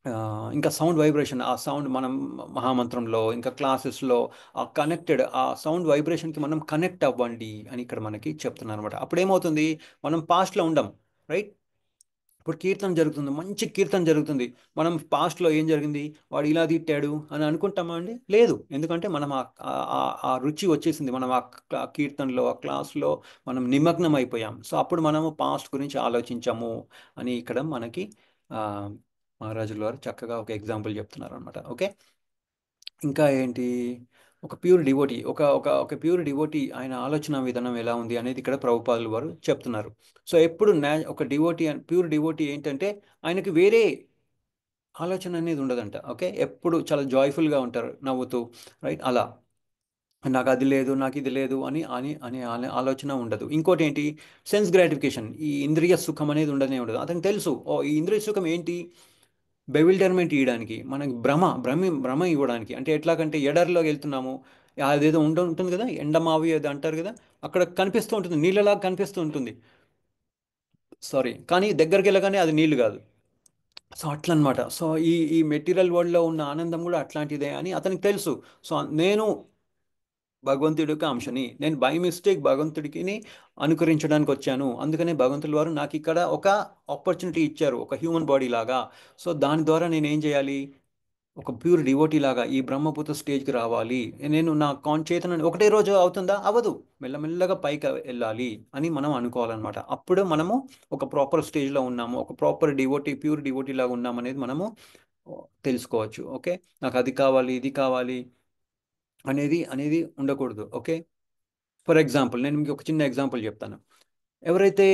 A: ఆ, ఇంకా సౌండ్ వైబ్రేషన్, ఆ సౌండ్ మనం మహామంత్రంలో ఇంకా క్లాసెస్లో ఆ సౌండ్ వైబ్రేషన్కి మనం కనెక్ట్ అవ్వండి అని ఇక్కడ మనకి చెప్తున్నారు అనమాట. అప్పుడు ఏమవుతుంది, మనం పాస్ట్లో ఉండం. రైట్, ఇప్పుడు కీర్తన జరుగుతుంది, మంచి కీర్తన జరుగుతుంది, మనం పాస్ట్లో ఏం జరిగింది, వాడు ఇలా తిట్టాడు అని అనుకుంటామా అండి? లేదు, ఎందుకంటే మనం ఆ రుచి వచ్చేసింది, మనం ఆ కీర్తనలో ఆ క్లాస్లో మనం నిమగ్నం అయిపోయాం. సో అప్పుడు మనము పాస్ట్ గురించి ఆలోచించాము అని ఇక్కడ మనకి ఆ, మహారాజుల వారు చక్కగా ఒక ఎగ్జాంపుల్ చెప్తున్నారు అనమాట. ఓకే. ఇంకా ఏంటి, ఒక ప్యూర్ డివోటీ, ఒక ప్యూర్ డివోటీ ఆయన ఆలోచన విధానం ఎలా ఉంది అనేది ఇక్కడ ప్రభుపాదులు వారు చెప్తున్నారు. సో ఎప్పుడు ఒక డివోటీ, ప్యూర్ డివోటీ ఏంటంటే ఆయనకి వేరే ఆలోచన అనేది ఉండదంట. ఓకే, ఎప్పుడు చాలా జాయ్ఫుల్గా ఉంటారు, నవ్వుతూ. రైట్, అలా నాకు అది లేదు, నాకు ఇది లేదు అని అని అనే ఆలోచన ఉండదు. ఇంకోటి ఏంటి, సెన్స్ గ్రాటిఫికేషన్, ఈ ఇంద్రియ సుఖం అనేది ఉండనే ఉండదు. అతనికి తెలుసు, ఓ ఈ ఇంద్రియ సుఖం ఏంటి, బెవిల్డర్మెంట్ ఇవ్వడానికి, మనకి భ్రమ ఇవ్వడానికి. అంటే ఎట్లాగంటే ఎడర్లోకి వెళ్తున్నాము, అదేదో ఉంటుంది కదా, ఎండమావి అది అంటారు కదా, అక్కడ కనిపిస్తూ ఉంటుంది, నీళ్ళలాగా కనిపిస్తూ ఉంటుంది. సారీ, కానీ దగ్గరికి వెళ్ళగానే అది నీళ్లు కాదు. సో అట్లా అనమాట. సో ఈ మెటీరియల్ వరల్డ్లో ఉన్న ఆనందం కూడా అట్లాంటిదే అని అతనికి తెలుసు. సో నేను భగవంతుడి యొక్క అంశని, నేను బై మిస్టేక్ భగవంతుడికి అనుకరించడానికి వచ్చాను, అందుకనే భగవంతుల వారు నాకు ఇక్కడ ఒక ఆపర్చునిటీ ఇచ్చారు, ఒక హ్యూమన్ బాడీ లాగా. సో దాని ద్వారా నేను ఏం చేయాలి, ఒక ప్యూర్ డివోటీ లాగా ఈ బ్రహ్మపుత్ర స్టేజ్కి రావాలి. నేను నా చేతన ఒకటే రోజు అవుతుందా, అవ్వదు, మెల్లమెల్లగా పైకి వెళ్ళాలి అని మనం అనుకోవాలన్నమాట. అప్పుడు మనము ఒక ప్రాపర్ స్టేజ్లో ఉన్నాము, ఒక ప్రాపర్ డివోటీ, ప్యూర్ డివోటీ లాగా ఉన్నాం అనేది మనము తెలుసుకోవచ్చు. ఓకే, నాకు అది కావాలి, ఇది కావాలి అనేది అనేది ఉండకూడదు. ఓకే, ఫర్ ఎగ్జాంపుల్ నేను మీకు ఒక చిన్న ఎగ్జాంపుల్ చెప్తాను. ఎవరైతే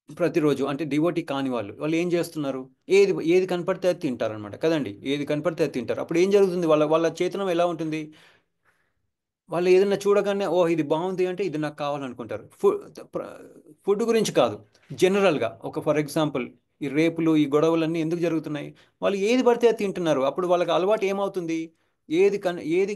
A: ప్రతిరోజు అంటే డివోటీ కాని వాళ్ళు వాళ్ళు ఏం చేస్తున్నారు, ఏది ఏది కనపడితే అది తింటారనమాట కదండి, ఏది కనపడితే అది తింటారు. అప్పుడు ఏం జరుగుతుంది, వాళ్ళ వాళ్ళ చేతనం ఎలా ఉంటుంది, వాళ్ళు ఏదైనా చూడగానే ఓ ఇది బాగుంది అంటే ఇది నాకు కావాలనుకుంటారు. ఫుడ్ గురించి కాదు, జనరల్గా ఒక ఫర్ ఎగ్జాంపుల్ ఈ రేపులు ఈ గొడవలన్నీ ఎందుకు జరుగుతున్నాయి, వాళ్ళు ఏది పడితే అది తింటున్నారు. అప్పుడు వాళ్ళకి అలవాటు ఏమవుతుంది, ఏది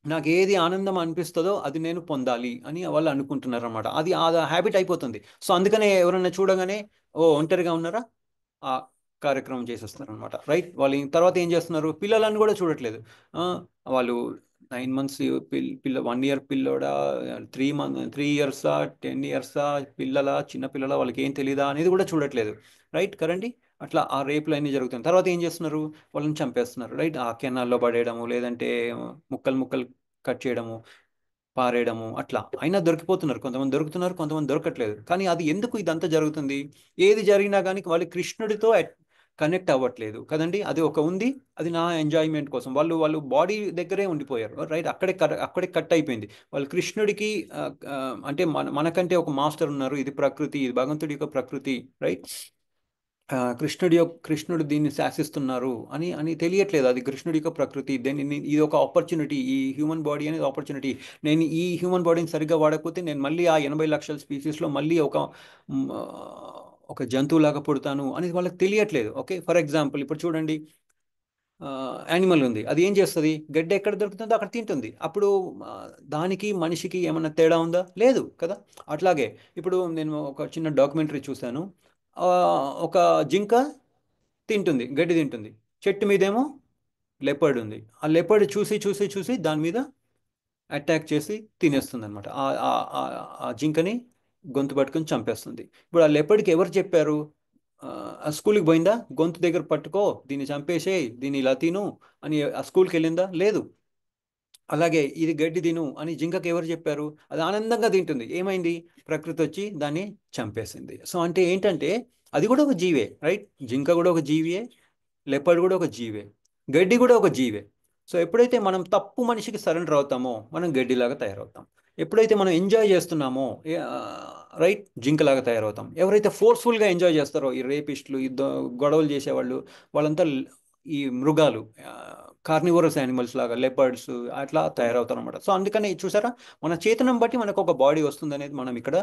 A: నాకు ఏది ఆనందం అనిపిస్తుందో అది నేను పొందాలి అని వాళ్ళు అనుకుంటున్నారు అనమాట. అది ఆ హ్యాబిట్ అయిపోతుంది. సో అందుకనే ఎవరైనా చూడగానే ఓ ఒంటరిగా ఉన్నారా, ఆ కార్యక్రమం చేసేస్తున్నారు అనమాట. రైట్, వాళ్ళు తర్వాత ఏం చేస్తున్నారు, పిల్లలని కూడా చూడట్లేదు. ఆ, వాళ్ళు 9 months పిల్ల, 1 year పిల్లోడా, 3 ఇయర్సా, 10 ఇయర్సా, పిల్లల చిన్న పిల్లల, వాళ్ళకి ఏం తెలియదా అనేది కూడా చూడట్లేదు. రైట్ కరండి. అట్లా ఆ రేపులు అన్నీ జరుగుతాయి. తర్వాత ఏం చేస్తున్నారు, వాళ్ళని చంపేస్తున్నారు. రైట్, ఆ కెనాల్లో పడేయడము, లేదంటే ముక్కలు ముక్కలు కట్ చేయడము, పారేయడము, అట్లా అయినా దొరికిపోతున్నారు. కొంతమంది దొరుకుతున్నారు, కొంతమంది దొరకట్లేదు. కానీ అది ఎందుకు ఇదంతా జరుగుతుంది, ఏది జరిగినా కానీ వాళ్ళు కృష్ణుడితో కనెక్ట్ అవ్వట్లేదు కదండి. అది ఒక ఉంది, అది నా ఎంజాయ్మెంట్ కోసం వాళ్ళు వాళ్ళు బాడీ దగ్గరే ఉండిపోయారు. రైట్, అక్కడే కట్ అయిపోయింది. వాళ్ళు కృష్ణుడికి ఆ, ఆ, అంటే మనకంటే ఒక మాస్టర్ ఉన్నారు, ఇది ప్రకృతి, ఇది భగవంతుడి యొక్క ప్రకృతి. రైట్, కృష్ణుడు దీన్ని శాసిస్తున్నారు అని అని తెలియట్లేదు. అది కృష్ణుడి యొక్క ప్రకృతి, దీన్ని ఇది ఒక ఆపర్చునిటీ, ఈ హ్యూమన్ బాడీ అనేది ఆపర్చునిటీ. నేను ఈ హ్యూమన్ బాడీని సరిగ్గా వాడకపోతే నేను మళ్ళీ ఆ 80 లక్షల స్పీసీస్లో మళ్ళీ మ్, ఆ, ఒక జంతువులాగా పుడతాను అనేది వాళ్ళకి తెలియట్లేదు. ఓకే, ఫర్ ఎగ్జాంపుల్ ఇప్పుడు చూడండి, యానిమల్ ఉంది, అది ఏం చేస్తుంది, గడ్డి ఎక్కడ దొరుకుతుందో అక్కడ తింటుంది. అప్పుడు ఆ, దానికి మనిషికి ఏమన్నా తేడా ఉందా, లేదు కదా. అట్లాగే ఇప్పుడు నేను ఒక చిన్న డాక్యుమెంటరీ చూశాను. ఆ, ఒక జింక తింటుంది, గడ్డి తింటుంది. చెట్టు మీదేమో లెపర్డ్ ఉంది. ఆ లెపర్డ్ చూసి చూసి చూసి దాని మీద అటాక్ చేసి తినేస్తుంది అనమాట. ఆ జింకని గొంతు పట్టుకొని చంపేస్తుంది. ఇప్పుడు ఆ లెపర్డ్కి ఎవరు చెప్పారు, ఆ స్కూల్కి పోయిందా, గొంతు దగ్గర పట్టుకో దీన్ని చంపేసేయ్, దీన్ని ఇలా తిను అని ఆ స్కూల్కి వెళ్ళిందా, లేదు. అలాగే ఇది గడ్డి తిను అని జింకకి ఎవరు చెప్పారు, అది ఆనందంగా తింటుంది. ఏమైంది, ప్రకృతి వచ్చి దాన్ని చంపేసింది. సో అంటే ఏంటంటే అది కూడా ఒక జీవే. రైట్, జింక కూడా ఒక జీవియే, లెపర్డ్ కూడా ఒక జీవే, గడ్డి కూడా ఒక జీవే. సో ఎప్పుడైతే మనం తప్పు మనిషికి సరెండర్ అవుతామో మనం గడ్డిలాగా తయారవుతాం. ఎప్పుడైతే మనం ఎంజాయ్ చేస్తున్నామో రైట్, జింకలాగా తయారవుతాం. ఎవరైతే ఫోర్స్ఫుల్గా ఎంజాయ్ చేస్తారో ఈ రేపిస్టులు, ఈ గొడవలు చేసేవాళ్ళు, వాళ్ళంతా ఈ మృగాలు, కార్నివోరస్ యానిమల్స్ లాగా, లెపర్డ్స్ అట్లా తయారవుతారు అనమాట. సో అందుకని చూసారా, మన చేతనం బట్టి మనకు ఒక బాడీ వస్తుంది అనేది మనం ఇక్కడ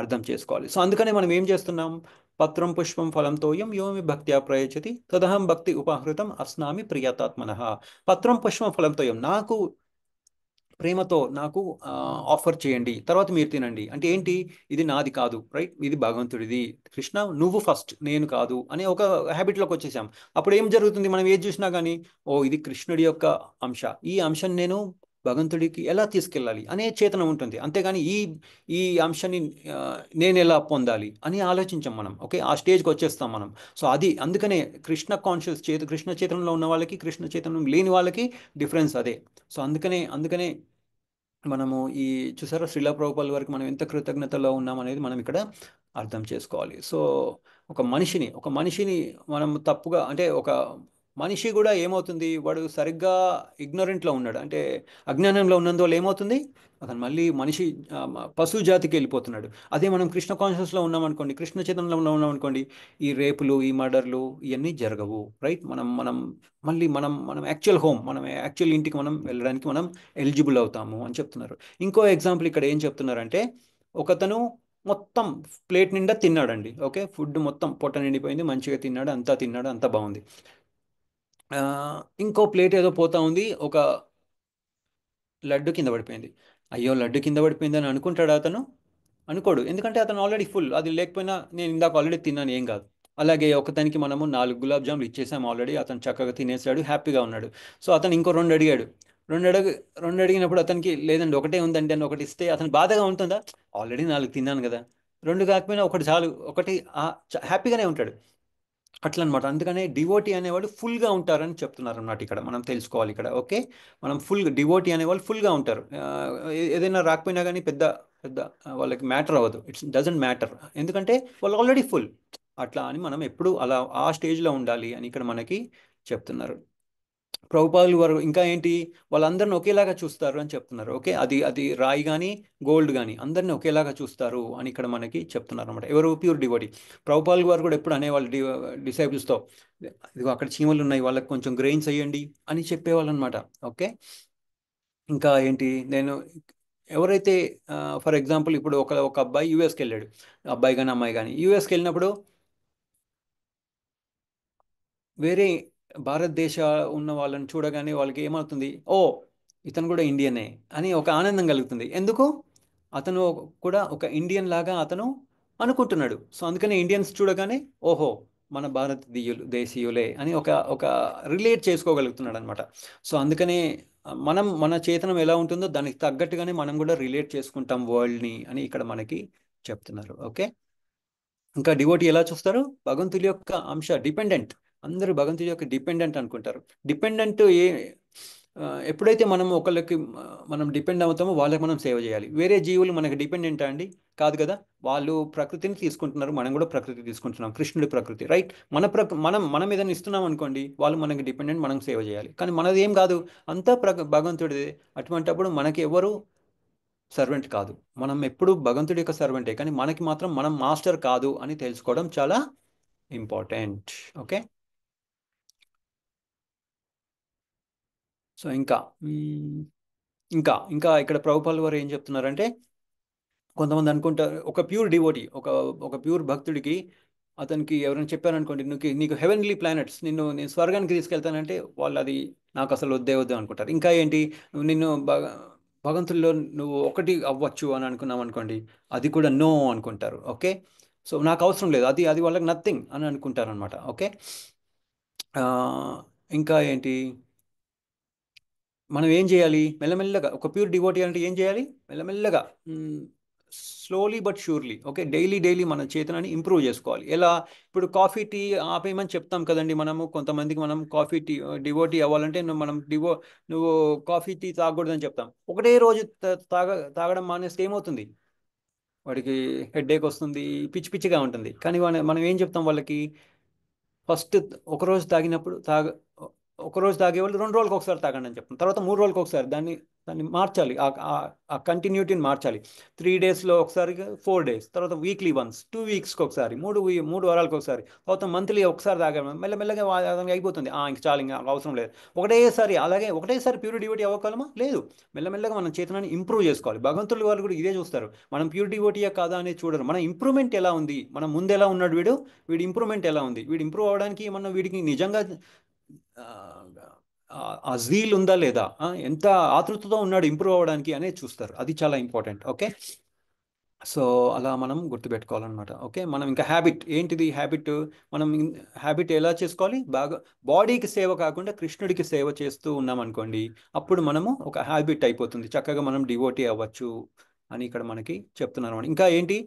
A: అర్థం చేసుకోవాలి. సో అందుకనే మనం ఏం చేస్తున్నాం, పత్రం పుష్పం ఫలం తోయం యోమి భక్త్యా ప్రయచ్చతి తదహం భక్తి ఉపాహృతం అస్నామి ప్రియతాత్మనః. పత్రం పుష్పం ఫలం తోయం, నాకు ప్రేమతో నాకు ఆఫర్ చేయండి, తర్వాత మీరు తినండి. అంటే ఏంటి, ఇది నాది కాదు, రైట్, ఇది భగవంతుడిది. కృష్ణ నువ్వు ఫస్ట్, నేను కాదు అనే ఒక హ్యాబిట్లోకి వచ్చేసాం. అప్పుడు ఏం జరుగుతుంది, మనం ఏది చూసినా కానీ ఓ ఇది కృష్ణుడి యొక్క అంశ, ఈ అంశాన్ని నేను భగవంతుడికి ఎలా తీసుకెళ్ళాలి అనే చేతన ఉంటుంది. అంతేగాని ఈ అంశాన్ని ఆ, నేను ఎలా పొందాలి అని ఆలోచించాం మనం. ఓకే, ఆ స్టేజ్కి వచ్చేస్తాం మనం. సో అది అందుకనే కృష్ణ చేతనంలో ఉన్న వాళ్ళకి, కృష్ణ చేతనం లేని వాళ్ళకి డిఫరెన్స్ అదే. సో అందుకనే మనము ఈ చూసారా, శ్రీలా ప్రభుపాల్ వరకు మనం ఎంత కృతజ్ఞతలో ఉన్నాం అనేది మనం ఇక్కడ అర్థం చేసుకోవాలి. సో ఒక మనిషిని మనం తప్పుగా అంటే ఒక మనిషి కూడా ఏమవుతుంది, వాడు సరిగ్గా ఇగ్నోరెంట్లో ఉన్నాడు అంటే అజ్ఞానంలో ఉన్నందువల్ల ఏమవుతుంది, అతను మళ్ళీ పశు జాతికి వెళ్ళిపోతున్నాడు. అదే మనం కృష్ణ కాన్షియస్లో ఉన్నాం అనుకోండి, కృష్ణ చైతన్యంలో ఉన్నాం అనుకోండి, ఈ రేపులు, ఈ మర్డర్లు ఇవన్నీ జరగవు. రైట్, మనం మళ్ళీ మనం యాక్చువల్ హోమ్, మనం యాక్చువల్ ఇంటికి మనం వెళ్ళడానికి మనం ఎలిజిబుల్ అవుతాము అని చెప్తున్నారు. ఇంకో ఎగ్జాంపుల్ ఇక్కడ ఏం చెప్తున్నారంటే, ఒకతను మొత్తం ప్లేట్ నిండా తిన్నాడండి. ఓకే, ఫుడ్ మొత్తం పొట్ట నిండిపోయింది, మంచిగా తిన్నాడు, అంతా తిన్నాడు, అంతా బాగుంది. ఇంకో ప్లేట్ ఏదో పోతా ఉంది, లడ్డు కింద పడిపోయింది. అయ్యో లడ్డు కింద పడిపోయింది అని అనుకుంటాడు అతను? అనుకోడు. ఎందుకంటే అతను ఆల్రెడీ ఫుల్. అది లేకపోయినా నేను ఇందాక ఆల్రెడీ తిన్నాను, ఏం కాదు. అలాగే ఒకతనికి మనము 4 గులాబ్ జాములు ఇచ్చేసాం ఆల్రెడీ, అతను చక్కగా తినేసాడు, హ్యాపీగా ఉన్నాడు. సో అతను ఇంకో రెండు అడిగాడు. రెండు అడుగు రెండు అడిగినప్పుడు అతనికి లేదండి ఒకటే ఉందండి అని ఒకటి ఇస్తే అతను బాధగా ఉంటుందా? ఆల్రెడీ 4 తిన్నాను కదా. రెండు కాకపోయినా ఒకటి చాలు, ఒకటి హ్యాపీగానే ఉంటాడు. అట్లా అనమాట. అందుకనే డివోటీ అనేవాళ్ళు ఫుల్గా ఉంటారని చెప్తున్నారు అన్నమాట. ఇక్కడ మనం తెలుసుకోవాలి ఇక్కడ. ఓకే, మనం డివోటీ అనేవాళ్ళు ఫుల్గా ఉంటారు. ఏదైనా రాకపోయినా కానీ పెద్ద పెద్ద వాళ్ళకి మ్యాటర్ అవ్వదు. It's doesn't matter. ఎందుకంటే వాళ్ళు ఆల్రెడీ ఫుల్. అట్లా అని మనం ఎప్పుడు అలా ఆ స్టేజ్లో ఉండాలి అని ఇక్కడ మనకి చెప్తున్నారు. ప్రభుపాదులు వారు ఇంకా ఏంటి, వాళ్ళందరిని ఒకేలాగా చూస్తారు అని చెప్తున్నారు. ఓకే, అది అది రాయి కానీ గోల్డ్ కానీ అందరిని ఒకేలాగా చూస్తారు అని ఇక్కడ మనకి చెప్తున్నారు అనమాట. ఎవరు? Pure devotee. ప్రభుపాదులు వారు కూడా ఎప్పుడు అనేవాళ్ళు డిసైబుల్స్తో, ఇదిగో అక్కడ చీమలు ఉన్నాయి వాళ్ళకి కొంచెం గ్రెయిన్స్ వేయండి అని చెప్పేవాళ్ళు అనమాట. ఓకే, ఇంకా ఏంటి, నేను ఎవరైతే ఫర్ ఎగ్జాంపుల్ ఇప్పుడు ఒక ఒక అబ్బాయి యూఎస్కి వెళ్ళాడు. అబ్బాయి కానీ అమ్మాయి కానీ యూఎస్కి వెళ్ళినప్పుడు వేరే భారతదేశ ఉన్న వాళ్ళని చూడగానే వాళ్ళకి ఏమవుతుంది? ఓ, ఇతను కూడా ఇండియనే అని ఒక ఆనందం కలుగుతుంది. ఎందుకు? అతను కూడా ఒక ఇండియన్ లాగా అతను అనుకుంటున్నాడు. సో అందుకని ఇండియన్స్ చూడగానే ఓహో, మన దేశీయులే అని ఒక ఒక రిలేట్ చేసుకోగలుగుతున్నాడు అనమాట. సో అందుకనే మన చేతనం ఎలా ఉంటుందో దానికి తగ్గట్టుగానే మనం కూడా రిలేట్ చేసుకుంటాం వరల్డ్ని అని ఇక్కడ మనకి చెప్తున్నారు. ఓకే, ఇంకా డివోటీ ఎలా చూస్తారు? భగవంతుడి యొక్క అంశ, డిపెండెంట్. అందరూ భగవంతుడి యొక్క డిపెండెంట్ అనుకుంటారు. డిపెండెంట్ ఎప్పుడైతే మనం ఒకళ్ళకి మనం డిపెండ్ అవుతామో వాళ్ళకి మనం సేవ చేయాలి. వేరే జీవులు మనకి డిపెండెంటా అండి? కాదు కదా. వాళ్ళు ప్రకృతిని తీసుకుంటున్నారు, మనం కూడా ప్రకృతి తీసుకుంటున్నాం, కృష్ణుడి ప్రకృతి, రైట్. మనం ఏదైనా ఇస్తున్నాం అనుకోండి, వాళ్ళు మనకి డిపెండెంట్, మనం సేవ చేయాలి. కానీ మనది ఏం కాదు, అంతా భగవంతుడిది. అటువంటప్పుడు మనకి ఎవరు సర్వెంట్ కాదు. మనం ఎప్పుడు భగవంతుడి యొక్క సర్వెంటే, కానీ మనకి మాత్రం మనం మాస్టర్ కాదు అని తెలుసుకోవడం చాలా ఇంపార్టెంట్. ఓకే, సో ఇంకా ఇంకా ఇంకా ఇక్కడ ప్రభుపాల్ వారు ఏం చెప్తున్నారంటే, కొంతమంది అనుకుంటారు ఒక ప్యూర్ డివోటీ, ఒక ఒక ప్యూర్ భక్తుడికి అతనికి ఎవరైనా చెప్పారనుకోండి, నీకు హెవెన్లీ ప్లానెట్స్, నేను స్వర్గానికి తీసుకెళ్తానంటే వాళ్ళు అది నాకు అసలు వద్దే వద్దు అనుకుంటారు. ఇంకా ఏంటి, నిన్ను భగవంతుల్లో నువ్వు ఒకటి అవ్వచ్చు అని అనుకున్నాం అనుకోండి, అది కూడా నో అనుకుంటారు. ఓకే, సో నాకు అవసరం లేదు, అది అది వాళ్ళకి నథింగ్ అని అనుకుంటారు అనమాట. ఓకే, ఇంకా ఏంటి, మనం ఏం చేయాలి? మెల్లమెల్లగా ఒక ప్యూర్ డివోటీ అంటే ఏం చేయాలి? మెల్లమెల్లగా, slowly but surely. Okay, daily daily మన చేతనాన్ని ఇంప్రూవ్ చేసుకోవాలి. ఎలా? ఇప్పుడు కాఫీ టీ ఆపేయమని చెప్తాం కదండి మనము కొంతమందికి. మనం కాఫీ టీ డివోటీ అవ్వాలంటే నువ్వు కాఫీ టీ తాగకూడదని చెప్తాం. ఒకటే రోజు తాగడం మానేస్తే ఏమవుతుంది? వాడికి హెడ్ఏక్ వస్తుంది, పిచ్చి పిచ్చిగా ఉంటుంది. కానీ మనం ఏం చెప్తాం వాళ్ళకి? ఫస్ట్ ఒకరోజు తాగినప్పుడు ఒకరోజు తాగేవాళ్ళు 2 రోజులకు ఒకసారి తాగండి అని చెప్తాం. తర్వాత 3 రోజులకు ఒకసారి దాన్ని దాన్ని మార్చాలి. ఆ కంటిన్యూటీని మార్చాలి. 3 డేస్లో ఒకసారి, 4 డేస్, తర్వాత వీక్లీ వన్స్, 2 వీక్స్కి ఒకసారి, మూడు వారాలకు ఒకసారి, తర్వాత మంత్లీ ఒకసారి తాగడం. మెల్లమెల్లగా అతనికి అయిపోతుంది. ఇంక చాలు, ఇంకా అవసరం లేదు. ఒకటేసారి అలాగే ఒకటేసారి ప్యూర్ డివోటీ అవ్వగలమా? లేదు. మెల్లమెల్లగా మన చేతనాన్ని ఇంప్రూవ్ చేసుకోవాలి. భగవంతులు వాళ్ళు కూడా ఇదే చూస్తారు. మనం ప్యూర్ డివోటీయా కాదా అనేది చూడరు. మన ఇంప్రూవ్మెంట్ ఎలా ఉంది, మనం ముందు ఎలా ఉన్నాడు వీడి ఇంప్రూవ్మెంట్ ఎలా ఉంది, వీడు ఇంప్రూవ్ అవ్వడానికి ఏమన్నా వీడికి నిజంగా ఆ, ఆ జీల్ ఉందా లేదా, ఎంత ఆతృతతో ఉన్నాడు ఇంప్రూవ్ అవ్వడానికి అనేది చూస్తారు. అది చాలా ఇంపార్టెంట్. ఓకే, సో అలా మనం గుర్తుపెట్టుకోవాలన్నమాట. ఓకే, మనం ఇంకా హ్యాబిట్ ఏంటిది? హ్యాబిట్ మనం హ్యాబిట్ ఎలా చేసుకోవాలి? బాగా బాడీకి సేవ కాకుండా కృష్ణుడికి సేవ చేస్తూ ఉన్నాం అనుకోండి, అప్పుడు మనము ఒక హ్యాబిట్ అయిపోతుంది, చక్కగా మనం డివోటీ అవ్వచ్చు అని ఇక్కడ మనకి చెప్తున్నారు అన్నమాట. ఇంకా ఏంటి,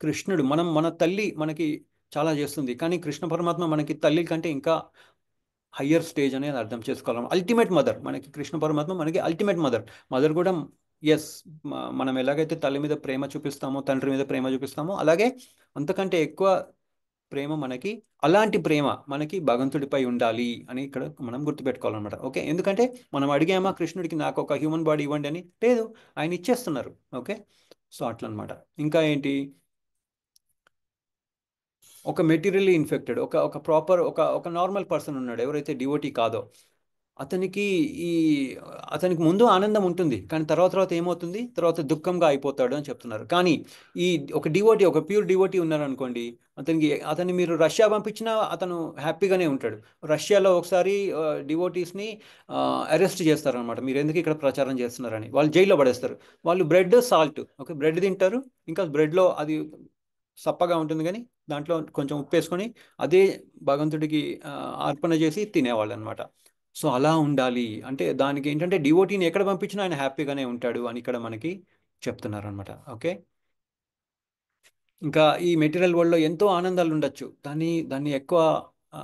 A: కృష్ణుడు మన తల్లి మనకి చాలా చేస్తుంది, కానీ కృష్ణ పరమాత్మ మనకి తల్లి కంటే ఇంకా హయ్యర్ స్టేజ్ అనేది అర్థం చేసుకోవాలి. అల్టిమేట్ మదర్ మనకి కృష్ణ పరమాత్మ, మనకి అల్టిమేట్ మదర్. మదర్ కూడా, ఎస్, మనం ఎలాగైతే తల్లి మీద ప్రేమ చూపిస్తామో, తండ్రి మీద ప్రేమ చూపిస్తామో, అలాగే అంతకంటే ఎక్కువ ప్రేమ మనకి, అలాంటి ప్రేమ మనకి భగవంతుడిపై ఉండాలి అని ఇక్కడ మనం గుర్తుపెట్టుకోవాలన్నమాట. ఓకే, ఎందుకంటే మనం అడిగామా కృష్ణుడికి నాకు ఒక హ్యూమన్ బాడీ ఇవ్వండి అని? లేదు, ఆయన ఇచ్చేస్తున్నారు. ఓకే, సో అట్లా అనమాట. ఇంకా ఏంటి, ఒక మెటీరియల్లీ ఇన్ఫెక్టెడ్, ఒక ఒక ప్రాపర్ ఒక ఒక నార్మల్ పర్సన్ ఉన్నాడు, ఎవరైతే డివోటీ కాదో, అతనికి ఈ అతనికి ముందు ఆనందం ఉంటుంది, కానీ తర్వాత తర్వాత ఏమవుతుంది, తర్వాత దుఃఖంగా అయిపోతాడు అని చెప్తున్నారు. కానీ ఈ ఒక డివోటీ, ఒక ప్యూర్ డివోటీ ఉన్నారనుకోండి, అతన్ని మీరు రష్యా పంపించినా అతను హ్యాపీగానే ఉంటాడు. రష్యాలో ఒకసారి డివోటీస్ని అరెస్ట్ చేస్తారనమాట, మీరు ఎందుకు ఇక్కడ ప్రచారం చేస్తున్నారని. వాళ్ళు జైల్లో పడేస్తారు. వాళ్ళు బ్రెడ్ సాల్ట్, ఓకే, బ్రెడ్ తింటారు, ఇంకా బ్రెడ్లో అది సప్పగా ఉంటుంది కానీ దాంట్లో కొంచెం ఉప్పు వేసుకొని అదే భగవంతుడికి అర్పణ చేసి తినేవాళ్ళు అనమాట. సో అలా ఉండాలి అంటే దానికి ఏంటంటే డివోటీని ఎక్కడ పంపించినా ఆయన హ్యాపీగానే ఉంటాడు అని ఇక్కడ మనకి చెప్తున్నారు అనమాట. ఓకే, ఇంకా ఈ మెటీరియల్ వరల్డ్లో ఎంతో ఆనందాలు ఉండొచ్చు, దాన్ని ఎక్కువ ఆ,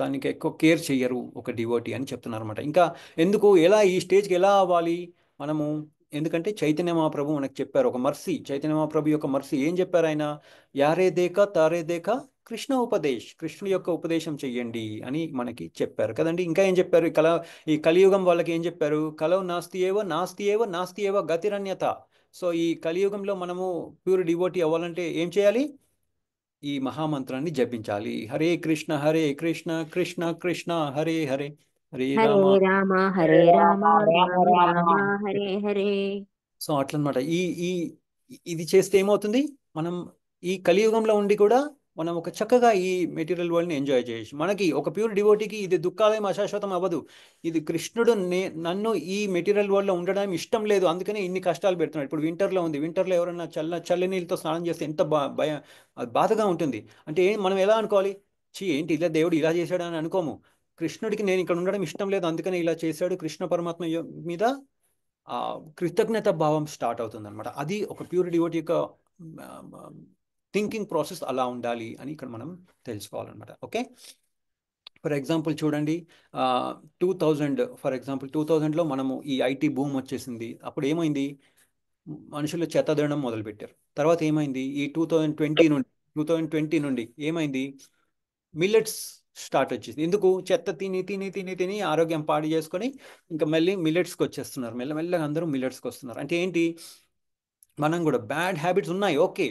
A: దానికి ఎక్కువ కేర్ చెయ్యరు ఒక డివోటీ అని చెప్తున్నారు అనమాట. ఇంకా ఎందుకు, ఎలా ఈ స్టేజ్కి ఎలా అవ్వాలి మనము, ఎందుకంటే చైతన్య మహాప్రభు మనకు చెప్పారు ఒక మర్సీ, చైతన్య మహాప్రభు యొక్క మర్సీ ఏం చెప్పారు ఆయన, యారే దేక తారే దేక కృష్ణ ఉపదేశ్, కృష్ణుడి యొక్క ఉపదేశం చెయ్యండి అని మనకి చెప్పారు కదండి. ఇంకా ఏం చెప్పారు, ఈ కలియుగం వాళ్ళకి ఏం చెప్పారు, కలవు నాస్తి ఏవ నాస్తి ఏవ నాస్తి ఏవ గతిరన్యత. సో ఈ కలియుగంలో మనము ప్యూర్ డివోటీ అవ్వాలంటే ఏం చేయాలి, ఈ మహామంత్రాన్ని జపించాలి. హరే కృష్ణ కృష్ణ కృష్ణ హరే హరే, హరే
B: హరే
A: రామ.
B: రామ
C: హరే
B: హరే
C: రామ
B: రామ
C: రామ
B: రామ
C: రామ
B: రామ హరే హరే.
A: సో అట్లనమాట. ఈ ఇది చేస్తే ఏమవుతుంది, మనం ఈ కలియుగంలో ఉండి కూడా మనం ఒక చక్కగా ఈ మెటీరియల్ వరల్డ్ని ఎంజాయ్ చేయొచ్చు. మనకి ఒక ప్యూర్ డివోటీకి ఇది దుఃఖాలయం అశాశ్వతం అవ్వదు. ఇది కృష్ణుడు నన్ను ఈ మెటీరియల్ వరల్డ్లో ఉండడం ఇష్టం లేదు, అందుకనే ఇన్ని కష్టాలు పెడుతున్నాడు. ఇప్పుడు వింటర్లో ఉంది, వింటర్లో ఎవరైనా చల్ల నీళ్ళతో స్నానం చేస్తే ఎంత అది బాధగా ఉంటుంది. అంటే మనం ఎలా అనుకోవాలి, చీ ఏంటి ఇలా దేవుడు ఇలా చేశాడు అని అనుకోము. కృష్ణుడికి నేను ఇక్కడ ఉండడం ఇష్టం లేదు, అందుకనే ఇలా చేశాడు, కృష్ణ పరమాత్మ మీద ఆ కృతజ్ఞత భావం స్టార్ట్ అవుతుంది అనమాట. అది ఒక ప్యూర్ డివోటీ యొక్క థింకింగ్ ప్రాసెస్ అలా ఉండాలి అని ఇక్కడ మనం తెలుసుకోవాలన్నమాట. ఓకే, ఫర్ ఎగ్జాంపుల్ చూడండి, 2000లో మనము ఈ ఐటీ బూమ్ వచ్చేసింది. అప్పుడు ఏమైంది, మనుషులు చెత్త మొదలుపెట్టారు. తర్వాత ఏమైంది, ఈ 2020 నుండి ఏమైంది, మిల్లెట్స్ స్టార్ట్ వచ్చేసింది. ఎందుకు, చెత్త తిని తిని తిని తిని ఆరోగ్యం పాడు చేసుకొని ఇంకా మళ్ళీ మిల్లెట్స్కి వచ్చేస్తున్నారు, మెల్లమెల్లగా అందరూ మిల్లెట్స్కి వస్తున్నారు. అంటే ఏంటి, మనం కూడా బ్యాడ్ హ్యాబిట్స్ ఉన్నాయి, ఓకే,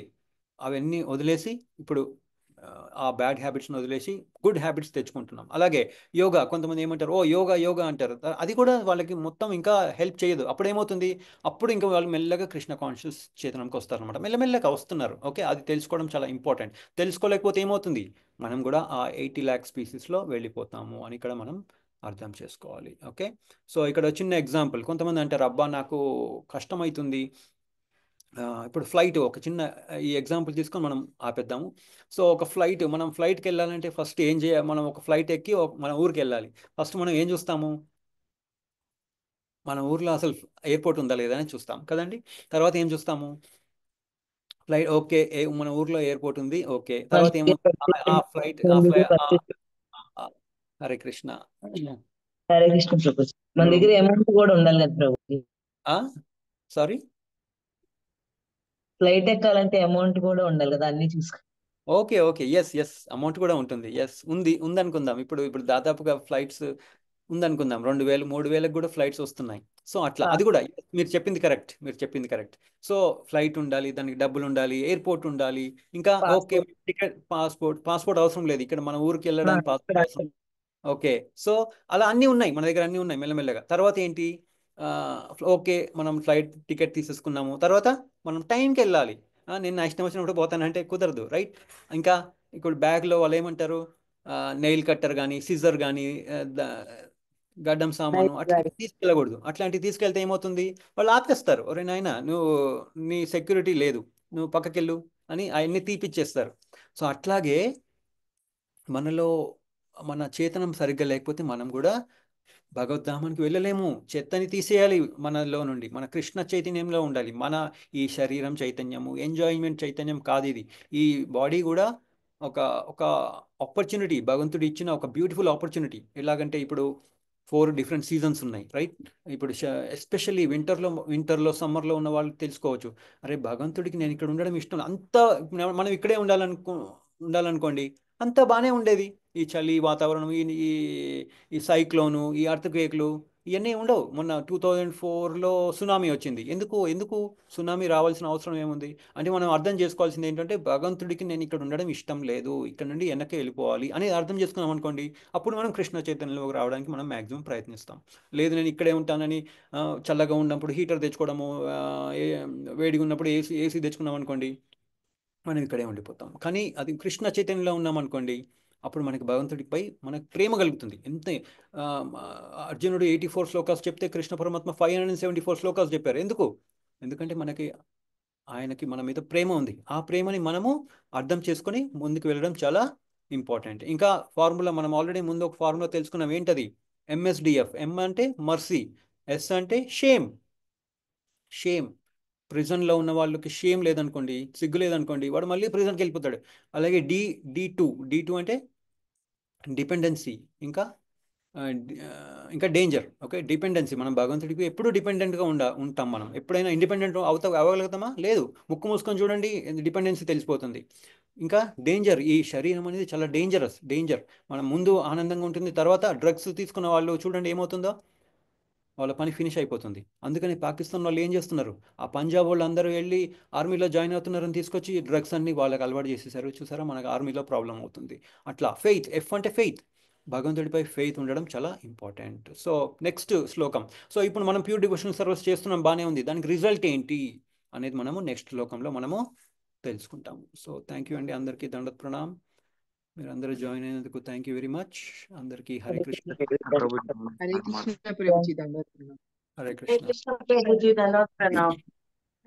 A: అవన్నీ వదిలేసి ఇప్పుడు ఆ బ్యాడ్ హ్యాబిట్స్ని వదిలేసి గుడ్ హ్యాబిట్స్ తెచ్చుకుంటున్నాం. అలాగే యోగా, కొంతమంది ఏమంటారు, ఓ యోగా యోగా అంటారు, అది కూడా వాళ్ళకి మొత్తం ఇంకా హెల్ప్ చేయదు. అప్పుడు ఏమవుతుంది, అప్పుడు ఇంకా వాళ్ళు మెల్లగా కృష్ణ కాన్షియస్ చేతనంకి వస్తారనమాట, మెల్లమెల్లగా వస్తున్నారు. ఓకే, అది తెలుసుకోవడం చాలా ఇంపార్టెంట్. తెలుసుకోలేకపోతే ఏమవుతుంది, మనం కూడా ఆ 80 lakhs స్పీసీస్లో వెళ్ళిపోతాము అని ఇక్కడ మనం అర్థం చేసుకోవాలి. ఓకే, సో ఇక్కడ చిన్న ఎగ్జాంపుల్, కొంతమంది అంటారు అబ్బా నాకు కష్టమవుతుంది. ఇప్పుడు ఫ్లైట్, ఒక చిన్న ఈ ఎగ్జాంపుల్ తీసుకొని మనం ఆపేద్దాము. సో ఒక ఫ్లైట్, మనం ఫ్లైట్కి వెళ్ళాలంటే ఫస్ట్ ఏం చేయాలి, మనం ఒక ఫ్లైట్ ఎక్కి మన ఊరికి వెళ్ళాలి. ఫస్ట్ మనం ఏం చూస్తాము, మన ఊర్లో అసలు ఎయిర్పోర్ట్ ఉందా లేదా అని చూస్తాం కదండి. తర్వాత ఏం చూస్తాము, ఫ్లైట్ ఓకే, మన ఊర్లో ఎయిర్పోర్ట్ ఉంది, ఓకే,
C: మన
A: తర్వాత
C: దగ్గర
A: ఏమో ఆ
C: పర్మిషన్
A: ఫ్లైట్
C: ఉంది, పర్మిషన్.
A: హరే కృష్ణ.
C: హరే కృష్ణ ప్రభు. మన
A: ఇప్పుడు
C: దగ్గర అమౌంట్ కూడా ఉండాలి కదా ప్రభు.
A: సారీ,
C: ఫ్లైట్ ఎక్కాలంటే అమౌంట్ కూడా ఉండాలి కదా, అన్ని చూసుకో.
A: Okay okay, yes yes, amount కూడా ఉంటుంది, ఎస్ ఉంది అనుకుందాం. ఇప్పుడు ఇప్పుడు దాదాపుగా ఫ్లైట్స్ ఉందనుకుందాం, 2000 3000కి కూడా ఫ్లైట్స్ వస్తున్నాయి. సో అట్లా అది కూడా మీరు చెప్పింది కరెక్ట్. సో ఫ్లైట్ ఉండాలి, దానికి డబ్బులు ఉండాలి, ఎయిర్పోర్ట్ ఉండాలి, ఇంకా ఓకే,
C: పాస్పోర్ట్
A: టికెట్, పాస్పోర్ట్ అవసరం లేదు, ఇక్కడ మన ఊరికి వెళ్ళడానికి పాస్పోర్ట్ అవసరం. ఓకే, సో అలా అన్నీ ఉన్నాయి, మన దగ్గర అన్నీ ఉన్నాయి మెల్లమెల్లగా. తర్వాత ఏంటి, ఆ, ఓకే మనం ఫ్లైట్ టికెట్ తీసేసుకున్నాము, తర్వాత మనం టైంకి వెళ్ళాలి. నేను నా ఇష్టం వచ్చినప్పుడు పోతానంటే కుదరదు, రైట్. ఇంకా ఇప్పుడు బ్యాగ్లో వాళ్ళు ఏమంటారు, నెయిల్ కట్టర్ కానీ సిజర్ కానీ గడ్డం సామాను
C: నైట్ గాడి.
A: అట్లాంటివి తీసుకెళ్ళకూడదు. అట్లాంటివి తీసుకెళ్తే ఏమవుతుంది, వాళ్ళు ఆపేస్తారు, ఒరే నాయనా నువ్వు, నీ సెక్యూరిటీ లేదు, నువ్వు పక్కకెళ్ళు అని అవన్నీ తీపిచ్చేస్తారు. సో అట్లాగే మనలో మన చేతనం సరిగ్గా లేకపోతే మనం కూడా భగవద్ధామానికి వెళ్ళలేము. చెత్తని తీసేయాలి మనలో నుండి, మన కృష్ణ చైతన్యంలో ఉండాలి. మన ఈ శరీరం చైతన్యము ఎంజాయ్మెంట్ చైతన్యం కాదు ఇది. ఈ బాడీ కూడా ఒక ఒక ఆపర్చునిటీ, భగవంతుడు ఇచ్చిన ఒక బ్యూటిఫుల్ ఆపర్చునిటీ. ఎలాగంటే ఇప్పుడు 4 డిఫరెంట్ సీజన్స్ ఉన్నాయి, రైట్. ఇప్పుడు ఎస్పెషల్లీ వింటర్లో సమ్మర్లో ఉన్న వాళ్ళు తెలుసుకోవచ్చు, అరే భగవంతుడికి నేను ఇక్కడ ఉండడం ఇష్టం అంతా, మనం ఇక్కడే ఉండాలనుకోండి, అంతా బాగానే ఉండేది. ఈ చలి వాతావరణం, ఈ ఈ ఈ సైక్లోను, ఈ అర్త్క్వేక్లు ఇవన్నీ ఉండవు. మొన్న 2004లో సునామీ వచ్చింది. ఎందుకు ఎందుకు సునామీ రావాల్సిన అవసరం ఏముంది? అంటే మనం అర్థం చేసుకోవాల్సింది ఏంటంటే, భగవంతుడికి నేను ఇక్కడ ఉండడం ఇష్టం లేదు, ఇక్కడ నుండి వెనక్కి వెళ్ళిపోవాలి అని అర్థం చేసుకున్నాం అనుకోండి, అప్పుడు మనం కృష్ణ చైతన్యంలోకి రావడానికి మనం మ్యాక్సిమం ప్రయత్నిస్తాం. లేదు నేను ఇక్కడే ఉంటానని చల్లగా ఉన్నప్పుడు హీటర్ తెచ్చుకోవడము, వేడిగా ఉన్నప్పుడు ఏసీ తెచ్చుకున్నాం అనుకోండి, మనం ఇక్కడే ఉండిపోతాం. కానీ అది కృష్ణ చైతన్యంలో ఉన్నాం అనుకోండి, అప్పుడు మనకి భగవంతుడిపై మనకు ప్రేమ కలుగుతుంది. ఎంత ఆ, అర్జునుడు 84 శ్లోకాస్ చెప్తే కృష్ణ పరమాత్మ 574 శ్లోకాస్ చెప్పారు. ఎందుకు? ఎందుకంటే మనకి ఆయనకి మన మీద ప్రేమ ఉంది. ఆ ప్రేమని మనము అర్థం చేసుకొని ముందుకు వెళ్ళడం చాలా ఇంపార్టెంట్. ఇంకా ఫార్ములా మనం ఆల్రెడీ ముందు ఒక ఫార్ములా తెలుసుకున్నాం. ఏంటది? ఎంఎస్డిఎఫ్. ఎం అంటే మర్సీ, ఎస్ అంటే షేమ్. షేమ్. ప్రిజన్లో ఉన్న వాళ్ళకి షేమ్ లేదనుకోండి, సిగ్గు లేదనుకోండి, వాడు మళ్ళీ ప్రిజన్కి వెళ్ళిపోతాడు. అలాగే డి టూ అంటే డిపెండెన్సీ. ఇంకా ఇంకా డేంజర్. Okay, dependency. మనం భగవంతుడికి ఎప్పుడు డిపెండెంట్గా ఉంటాం. మనం ఎప్పుడైనా ఇండిపెండెంట్ అవ్వగలుగుతామా? లేదు. ముక్కు మూసుకొని చూడండి, డిపెండెన్సీ తెలిసిపోతుంది. ఇంకా డేంజర్. ఈ శరీరం అనేది చాలా డేంజర్. మనం ముందు ఆనందంగా ఉంటుంది, తర్వాత డ్రగ్స్ తీసుకున్న వాళ్ళు చూడండి ఏమవుతుందో, వాళ్ళ పని ఫినిష్ అయిపోతుంది. అందుకని పాకిస్తాన్ వాళ్ళు ఏం చేస్తున్నారు, ఆ పంజాబ్ వాళ్ళు అందరూ వెళ్ళి ఆర్మీలో జాయిన్ అవుతున్నారని తీసుకొచ్చి డ్రగ్స్ అన్ని వాళ్ళకి అలవాటు చేసేసారు. చూసారా, మనకు ఆర్మీలో ప్రాబ్లం అవుతుంది. అట్లా ఫెయిత్, ఎఫ్ అంటే ఫెయిత్. భగవంతుడిపై ఫెయిత్ ఉండడం చాలా ఇంపార్టెంట్. సో నెక్స్ట్ శ్లోకం. సో ఇప్పుడు మనం ప్యూర్ డివోషనల్ సర్వీస్ చేస్తున్నాం, బాగానే ఉంది. దానికి రిజల్ట్ ఏంటి అనేది మనము నెక్స్ట్ శ్లోకంలో మనము తెలుసుకుంటాము. సో థ్యాంక్ యూ అండి, అందరికీ దండత్ ప్రణామ్. మీరు అందరూ జాయిన్ అయినందుకు థ్యాంక్ యూ వెరీ మచ్. అందరికీ హరే కృష్ణ.
B: ప్రభుజీ
D: హరే కృష్ణ ప్రభుజీ, దండవత్ ప్రణామం.
A: హరే
C: హరే
A: కృష్ణ.
C: కృష్ణ ప్రభుజీ, ధన్యవాద ప్రణామ్.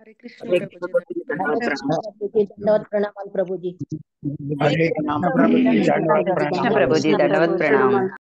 E: హరే కృష్ణ
C: హరే
E: ప్రభుజీ,
C: కృష్ణ
E: ధన్యవాదాలు.
C: ప్రభుజీ, ధన్యవాద ప్రణామాలు ప్రభుజీ.
B: హరే కృష్ణ ప్రభుజీ దండవత్
C: హరే
B: ప్రణామం.
C: కృష్ణ ప్రభుజీ, ధన్యవాద ప్రణామాలు.